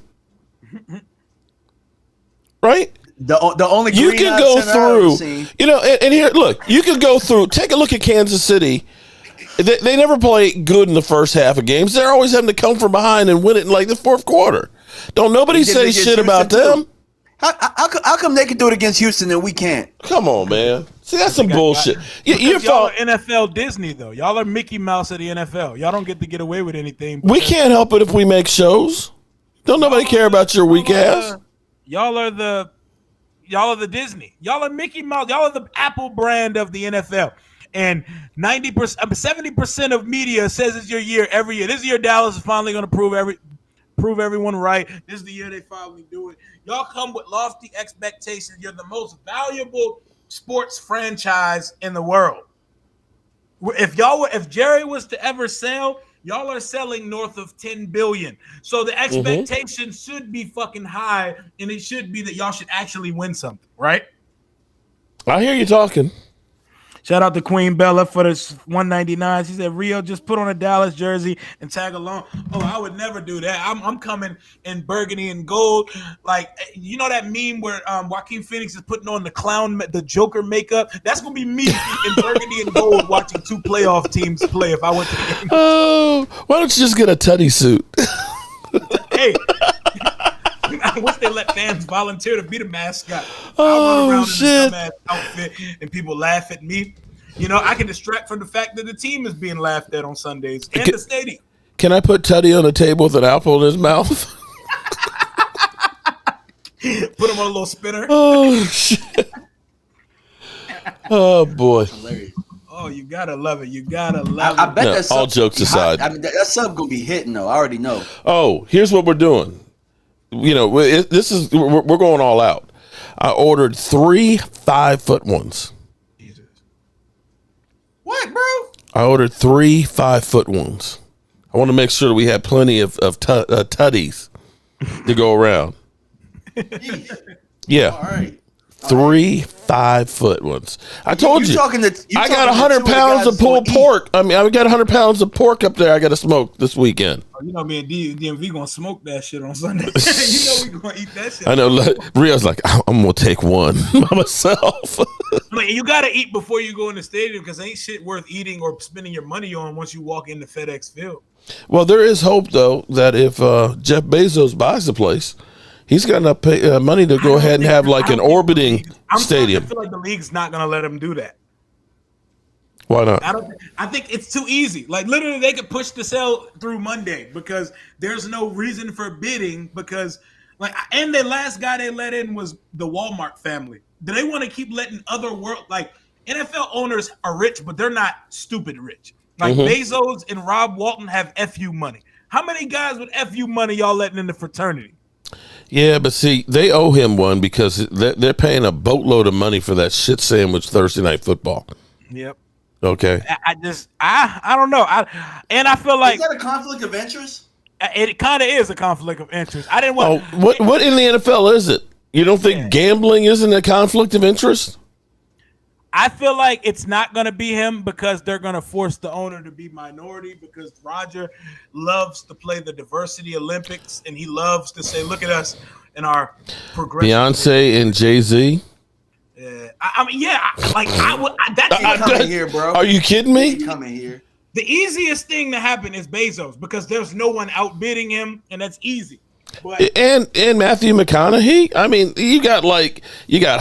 Right? The only you can go through, and here, look, you can go through, take a look at Kansas City. They never play good in the first half of games. They're always having to come from behind and win it in like the fourth quarter. Don't nobody say shit about them. How come they can do it against Houston and we can't? Come on, man. See, that's some bullshit. Y'all are NFL Disney, though. Y'all are Mickey Mouse of the NFL. Y'all don't get away with anything. We can't help it if we make shows. Don't nobody care about your weak ass. Y'all are the Disney. Y'all are Mickey Mouse. Y'all are the Apple brand of the NFL. And 70% of media says it's your year every year. This year, Dallas is finally going to prove everyone right. This is the year they finally do it. Y'all come with lofty expectations. You're the most valuable sports franchise in the world. If Jerry was to ever sell, y'all are selling north of $10 billion. So the expectation should be fucking high, and it should be that y'all should actually win something, right? I hear you talking. Shout out to Queen Bella for this 199. She said, Rio, just put on a Dallas jersey and tag along. Oh, I would never do that. I'm coming in burgundy and gold. Like, you know that meme where Joaquin Phoenix is putting on the Joker makeup? That's going to be me in burgundy and gold watching two playoff teams play if I went to the game. Oh, why don't you just get a Teddy suit? Hey. I wish they let fans volunteer to be the mascot. I'll run around in a dumbass outfit and people laugh at me. You know, I can distract from the fact that the team is being laughed at on Sundays and the stadium. Can I put Teddy on a table with an apple in his mouth? Put him on a little spinner. Oh, shit. Oh, boy. Hilarious. Oh, you gotta love it. You gotta love it. I bet that's all jokes aside. I mean, that sub gonna be hitting though. I already know. Oh, here's what we're doing. You know, we're going all out. I ordered 3 5-foot ones. Jesus. What, bro? I ordered 3 5-foot ones. I want to make sure that we have plenty of tutties to go around. Yeah. All right. 3 5-foot ones. I told you. I got 100 pounds of pulled pork. I mean, I got 100 pounds of pork up there. I got to smoke this weekend. Oh, you know, me and DMV gonna smoke that shit on Sunday. You know we gonna eat that shit. I know. Rio's like, I'm gonna take one by myself. Like, you gotta eat before you go in the stadium because ain't shit worth eating or spending your money on once you walk into FedEx Field. Well, there is hope though that if Jeff Bezos buys the place, he's got enough money to go ahead and have like an orbiting stadium. I feel like the league's not going to let him do that. Why not? I think it's too easy. Like, literally, they could push the sale through Monday because there's no reason for bidding because, like, and the last guy they let in was the Walmart family. Do they want to keep letting other like, NFL owners are rich, but they're not stupid rich. Like, Bezos and Rob Walton have FU money. How many guys with FU money y'all letting in the fraternity? Yeah, but see, they owe him one because they're paying a boatload of money for that shit sandwich Thursday Night Football. Yep. Okay. I don't know. I feel like is that a conflict of interest? It kind of is a conflict of interest. I didn't want. Oh, what in the NFL is it? You don't think gambling isn't a conflict of interest? I feel like it's not going to be him because they're going to force the owner to be minority because Roger loves to play the diversity Olympics and he loves to say, look at us in our progression. Beyonce and Jay-Z? I mean, yeah. Like, that's coming here, bro. Are you kidding me? Coming here. The easiest thing to happen is Bezos because there's no one outbidding him and that's easy. But, and Matthew McConaughey. I mean, you got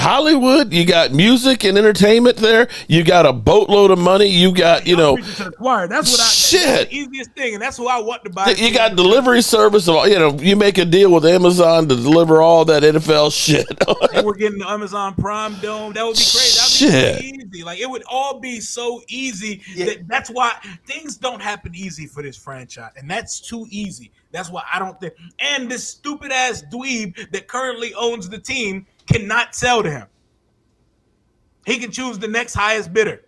Hollywood, you got music and entertainment there. You got a boatload of money. You got to the choir. That's what shit. That's the easiest thing, and that's who I want to buy. You got delivery service. You make a deal with Amazon to deliver all that NFL shit. And we're getting the Amazon Prime Dome. That would be crazy. That would be easy. Like it would all be so easy. Yeah. That's why things don't happen easy for this franchise, and that's too easy. That's why I don't think. And this stupid ass dweeb that currently owns the team cannot sell to him. He can choose the next highest bidder.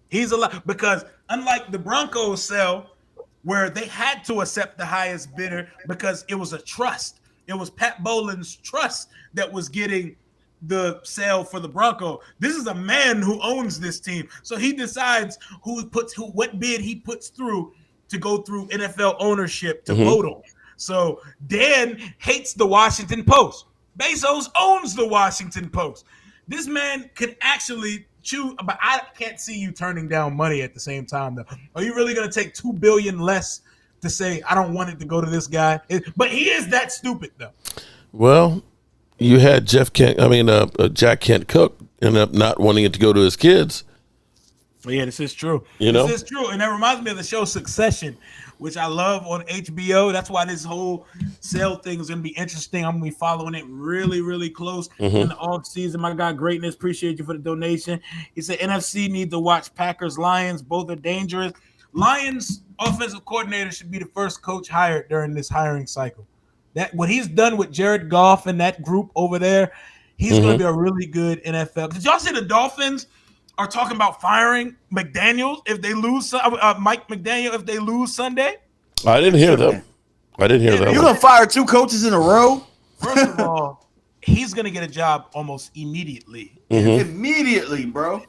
He's allowed because unlike the Broncos sell, where they had to accept the highest bidder because it was a trust. It was Pat Bolin's trust that was getting the sale for the Broncos. This is a man who owns this team, so he decides what bid he puts through to go through NFL ownership to vote on. So Dan hates the Washington Post. Bezos owns the Washington Post. This man could actually choose, but I can't see you turning down money at the same time, though. Are you really going to take $2 billion less to say, I don't want it to go to this guy? But he is that stupid, though. Well, you had Jack Kent Cook end up not wanting it to go to his kids. Yeah, this is true. This is true. And that reminds me of the show Succession, which I love on HBO. That's why this whole sale thing is going to be interesting. I'm going to be following it really, really close in the off season. My guy Greatness, appreciate you for the donation. He said NFC need to watch Packers Lions. Both are dangerous. Lions offensive coordinator should be the first coach hired during this hiring cycle. That what he's done with Jared Goff and that group over there, he's going to be a really good NFL. Did y'all see the Dolphins are talking about firing McDaniels if they lose Mike McDaniel if they lose Sunday? I didn't hear them. You're gonna fire 2 coaches in a row? First of all, he's gonna get a job almost immediately. Immediately, bro.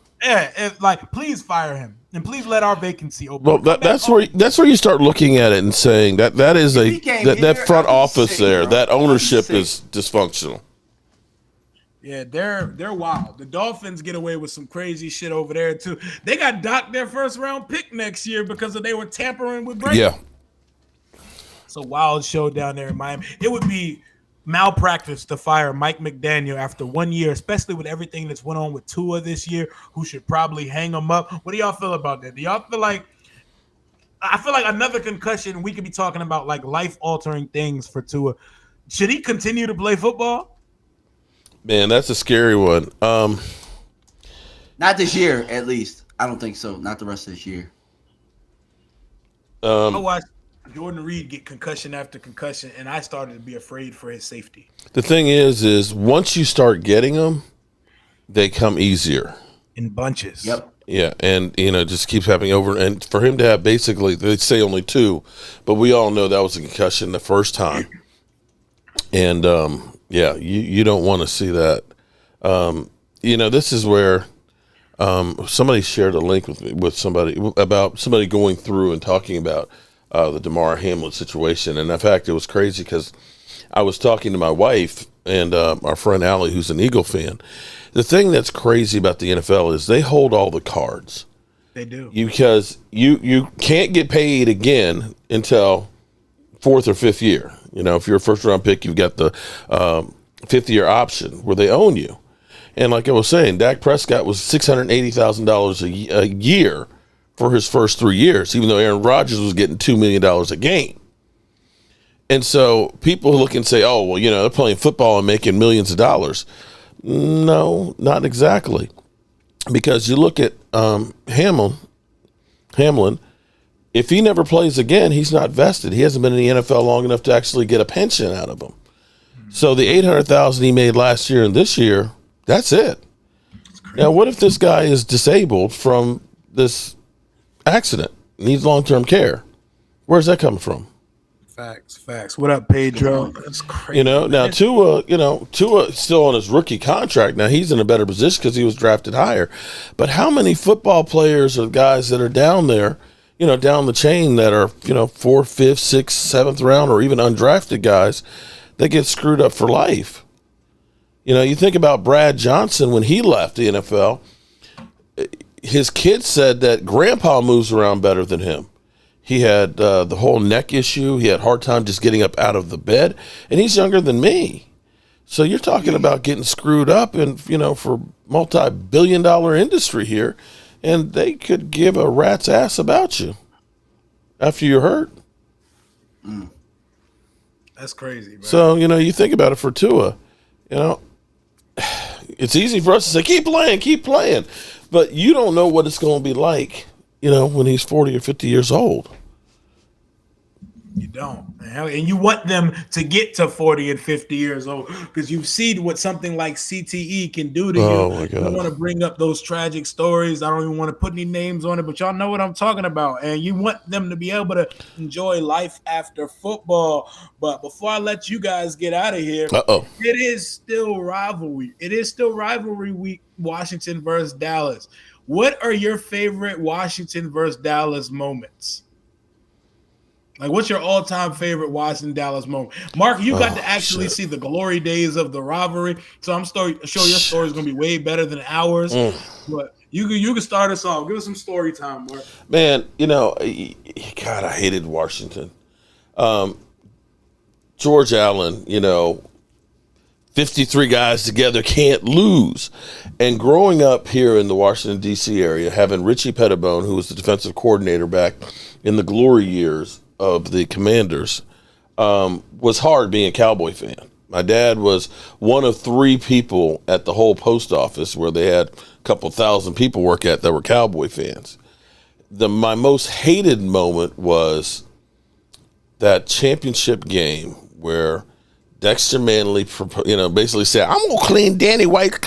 Like, please fire him and please let our vacancy open. Well, that's where you start looking at it and saying that is that front office there, that ownership is dysfunctional. Yeah, they're wild. The Dolphins get away with some crazy shit over there too. They got docked their first round pick next year because they were tampering with Brady. Yeah, it's a wild show down there in Miami. It would be malpractice to fire Mike McDaniel after 1 year, especially with everything that's went on with Tua this year, who should probably hang him up. What do y'all feel about that? Do y'all feel like I feel like another concussion, we could be talking about like life-altering things for Tua. Should he continue to play football? Man, that's a scary one. Not this year, at least. I don't think so. Not the rest of this year. I watched Jordan Reed get concussion after concussion, and I started to be afraid for his safety. The thing is once you start getting them, they come easier in bunches. Yep. Yeah, and just keeps happening over. And for him to have basically, they say only 2, but we all know that was a concussion the first time. And yeah, you don't want to see that. This is where somebody shared a link with me with somebody about somebody going through and talking about the Demar Hamlet situation. And in fact, it was crazy because I was talking to my wife and our friend Allie, who's an Eagle fan. The thing that's crazy about the NFL is they hold all the cards. They do. Because you can't get paid again until 4th or 5th year. If you're a first-round pick, you've got the 5th-year option where they own you. And like I was saying, Dak Prescott was $680,000 a year for his first 3 years, even though Aaron Rodgers was getting $2 million a game. And so people look and say, oh, well, they're playing football and making millions of dollars. No, not exactly. Because you look at Hamlin, if he never plays again, he's not vested. He hasn't been in the NFL long enough to actually get a pension out of him. So the $800,000 he made last year and this year, that's it. Now, what if this guy is disabled from this accident, needs long-term care? Where's that coming from? Facts. What up, Pedro? That's crazy. Now Tua's still on his rookie contract. Now he's in a better position because he was drafted higher. But how many football players or guys that are down there, down the chain that are, 4th, 5th, 6th, 7th round or even undrafted guys that get screwed up for life? You think about Brad Johnson when he left the NFL. His kids said that grandpa moves around better than him. He had the whole neck issue. He had a hard time just getting up out of the bed. And he's younger than me. So you're talking about getting screwed up and, for multi-billion-dollar industry here. And they could give a rat's ass about you after you're hurt. That's crazy, bro. So, you think about it for Tua. It's easy for us to say, keep playing. But you don't know what it's going to be like, when he's 40 or 50 years old. You don't. And you want them to get to 40 and 50 years old because you've seen what something like CTE can do to you. My God. I don't want to bring up those tragic stories. I don't even want to put any names on it, but y'all know what I'm talking about. And you want them to be able to enjoy life after football. But before I let you guys get out of here, it is still rivalry. It is still rivalry week, Washington versus Dallas. What are your favorite Washington versus Dallas moments? Like, what's your all-time favorite Washington Dallas moment? Mark, you got to actually see the glory days of the rivalry, so I'm sure your story is going to be way better than ours. But you can start us off. Give us some story time, Mark. Man, God, I hated Washington. George Allen, 53 guys together can't lose. And growing up here in the Washington, D.C. area, having Richie Pettibone, who was the defensive coordinator back in the glory years of the Commanders, was hard being a Cowboy fan. My dad was one of 3 people at the whole post office where they had a couple thousand people work at that were Cowboy fans. My most hated moment was that championship game where Dexter Manley, basically said, "I'm gonna clean Danny White's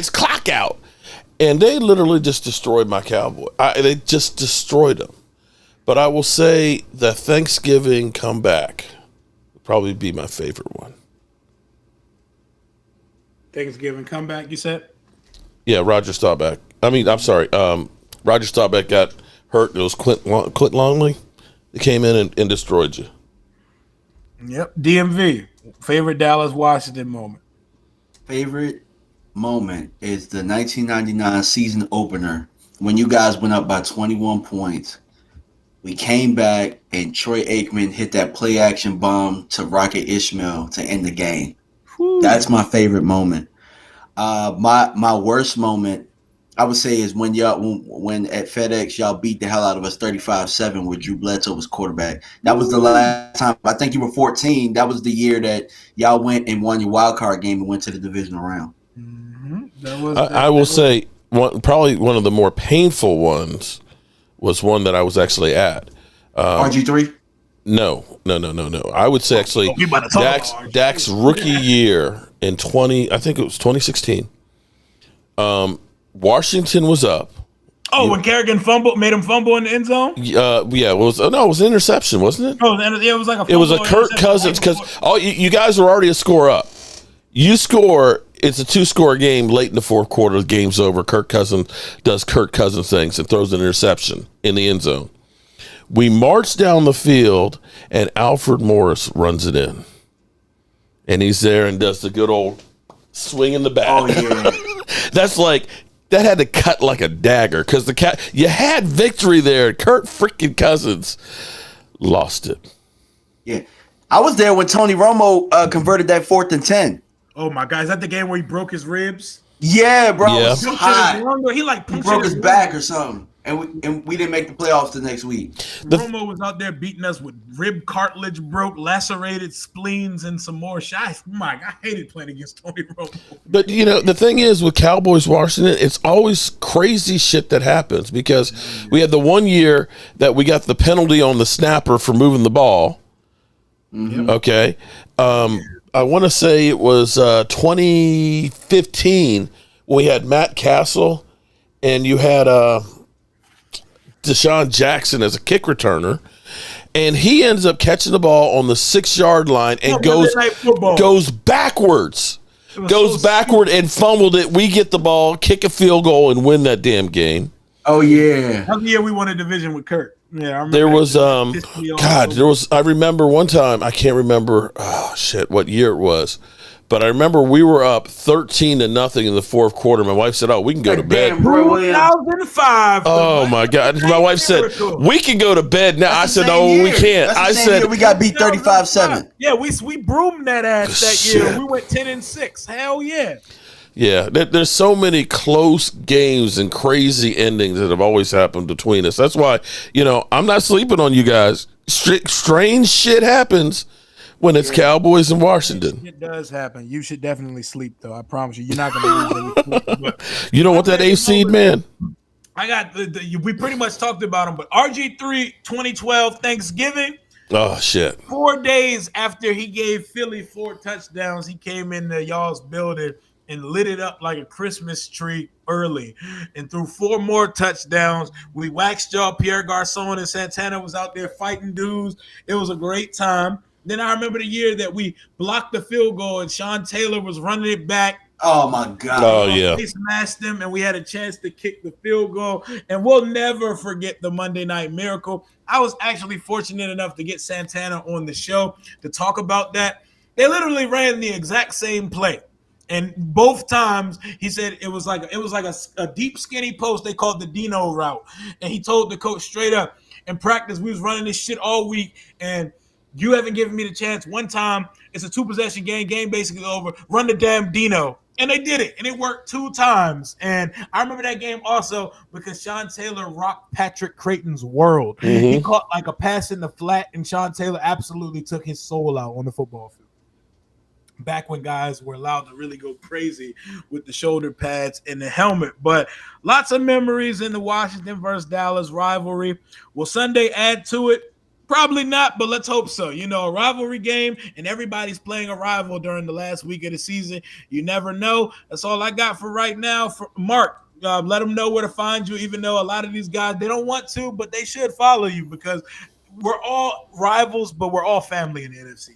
clock out," and they literally just destroyed my Cowboy. They just destroyed him. But I will say the Thanksgiving comeback would probably be my favorite one. Thanksgiving comeback, you said? Yeah, Roger Staubach. I'm sorry. Roger Staubach got hurt. It was Clint Longley. They came in and destroyed you. Yep. DMV. Favorite Dallas Washington moment. Favorite moment is the 1999 season opener when you guys went up by 21 points. We came back and Troy Aikman hit that play action bomb to Rocket Ishmael to end the game. Whew. That's my favorite moment. My worst moment, I would say, is when when at FedEx y'all beat the hell out of us 35-7 with Drew Bledsoe was quarterback. That was the last time. I think you were 14. That was the year that y'all went and won your wild card game and went to the divisional round. Mm-hmm. I will say probably one of the more painful ones was one that I was actually at. RG3? No. I would say actually Dak's rookie year in 2016. Washington was up. Oh, when Kerrigan made him fumble in the end zone? It was an interception, wasn't it? Oh, it was like a fumble. It was a Kirk Cousins because you guys were already a score up. You score, it's a 2-score game late in the fourth quarter, the game's over. Kirk Cousins does Kirk Cousins things and throws an interception in the end zone. We march down the field and Alfred Morris runs it in. And he's there and does the good old swing in the bat. Oh, yeah. That's like, that had to cut like a dagger because you had victory there. Kirk freaking Cousins lost it. Yeah. I was there when Tony Romo converted that 4th and 10. Oh my God, is that the game where he broke his ribs? Yeah, bro. Yeah. It was hot. He broke his back or something. And we didn't make the playoffs the next week. Romo was out there beating us with rib cartilage broke, lacerated spleens, and some more shots. I hated playing against Tony Romo. But, the thing is with Cowboys Washington, it's always crazy shit that happens because we had the one year that we got the penalty on the snapper for moving the ball. Mm-hmm. Okay. I want to say it was 2015 when we had Matt Castle and you had Deshaun Jackson as a kick returner, and he ends up catching the ball on the 6-yard line and goes backwards. Goes backward and fumbled it. We get the ball, kick a field goal, and win that damn game. Oh, yeah. That was the year we won a division with Kirk. Yeah, I remember. There was, I remember one time, I can't remember, what year it was. But I remember we were up 13-0 in the fourth quarter. My wife said, we can go to bed. 2005. Oh, my God. My wife said, we can go to bed now. I said, no, we can't. I said, we got beat 35-7. Yeah, we broomed that ass that year. We went 10-6. Hell yeah. Yeah, there's so many close games and crazy endings that have always happened between us. That's why, I'm not sleeping on you guys. Strange shit happens when it's Cowboys in Washington. It does happen. You should definitely sleep, though. I promise you. You're not going to lose any. You don't want that eighth seed, man? I got we pretty much talked about him, but RG3 2012 Thanksgiving. Oh, shit. 4 days after he gave Philly 4 touchdowns, he came into y'all's building and lit it up like a Christmas tree early and threw 4 more touchdowns. We waxed y'all. Pierre Garcon and Santana was out there fighting dudes. It was a great time. Then I remember the year that we blocked the field goal and Sean Taylor was running it back. Oh, my God. Oh, yeah. They smashed him, and we had a chance to kick the field goal. And we'll never forget the Monday Night Miracle. I was actually fortunate enough to get Santana on the show to talk about that. They literally ran the exact same play. And both times he said it was like a deep skinny post they called the Dino route. And he told the coach straight up, in practice, we was running this shit all week, and you haven't given me the chance. One time, it's a 2-possession game basically over. Run the damn Dino. And they did it, and it worked 2 times. And I remember that game also because Sean Taylor rocked Patrick Creighton's world. Mm-hmm. He caught like a pass in the flat, and Sean Taylor absolutely took his soul out on the football field. Back when guys were allowed to really go crazy with the shoulder pads and the helmet. But lots of memories in the Washington versus Dallas rivalry. Will Sunday add to it? Probably not, but let's hope so. A rivalry game, and everybody's playing a rival during the last week of the season. You never know. That's all I got for right now. For Mark, let them know where to find you, even though a lot of these guys, they don't want to, but they should follow you because we're all rivals, but we're all family in the NFC.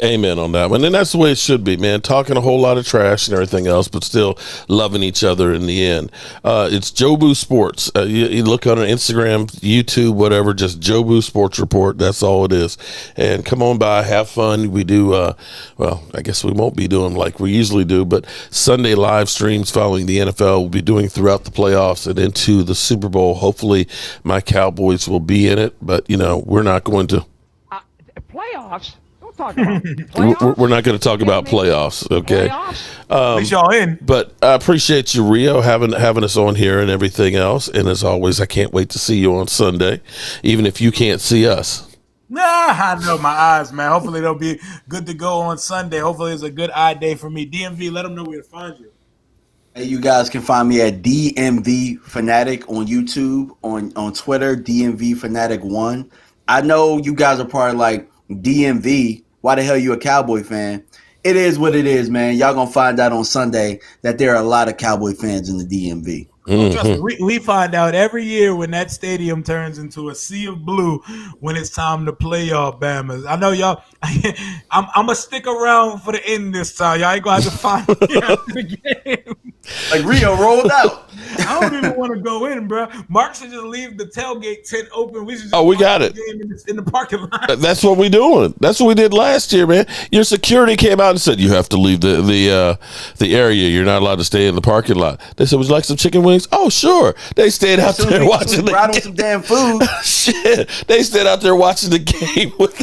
Amen on that one. And that's the way it should be, man. Talking a whole lot of trash and everything else, but still loving each other in the end. It's Jobu Sports. You look on Instagram, YouTube, whatever, just Jobu Sports Report. That's all it is. And come on by, have fun. We do, well, I guess we won't be doing like we usually do, but Sunday live streams following the NFL we'll be doing throughout the playoffs and into the Super Bowl. Hopefully my Cowboys will be in it, but, you know, we're not going to. Playoffs? Talk about playoffs? We're not going to talk about playoffs, okay? At least y'all in. But I appreciate you, Rio, having us on here and everything else. And as always, I can't wait to see you on Sunday, even if you can't see us. Nah, I know my eyes, man. Hopefully they'll be good to go on Sunday. Hopefully it's a good eye day for me. DMV, let them know where to find you. Hey, you guys can find me at DMV Fanatic on YouTube, on Twitter, DMV Fanatic 1. I know you guys are probably like, DMV, why the hell you a Cowboy fan? It is what it is, man. Y'all gonna find out on Sunday that there are a lot of Cowboy fans in the DMV. Trust me, we find out every year when that stadium turns into a sea of blue when it's time to play y'all Bammers. I know y'all. I'm gonna stick around for the end this time. Y'all ain't gonna have to find me after the game. Like Rio rolled out. I don't even want to go in, bro. Mark should just leave the tailgate tent open. We should just we got it in the parking lot. That's what we doing. That's what we did last year, man. Your security came out and said you have to leave the area. You're not allowed to stay in the parking lot. They said, "Would you like some chicken wings?" Oh, sure. They stayed out there watching the game. With some damn food. Shit, they stayed out there watching the game with.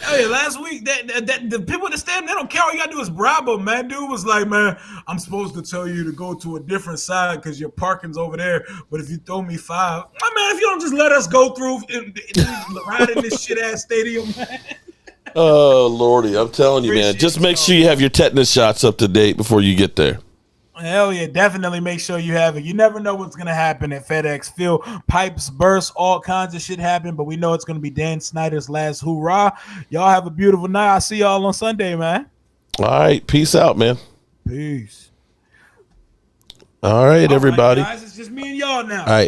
Hey, last week, the people that stand, they don't care. All you got to do is bribe them, man. Dude was like, man, I'm supposed to tell you to go to a different side because your parking's over there. But if you throw me $5, man, if you don't just let us go through and ride in this shit-ass stadium, man. Oh, Lordy. I'm telling you, man. Just make sure you have your tetanus shots up to date before you get there. Hell yeah, definitely make sure you have it. You never know what's going to happen at FedEx Field. Pipes burst, all kinds of shit happen, but we know it's going to be Dan Snyder's last hoorah. Y'all have a beautiful night. I'll see y'all on Sunday, man. All right. Peace out, man. Peace. All right, everybody. Guys, it's just me and y'all now. All right.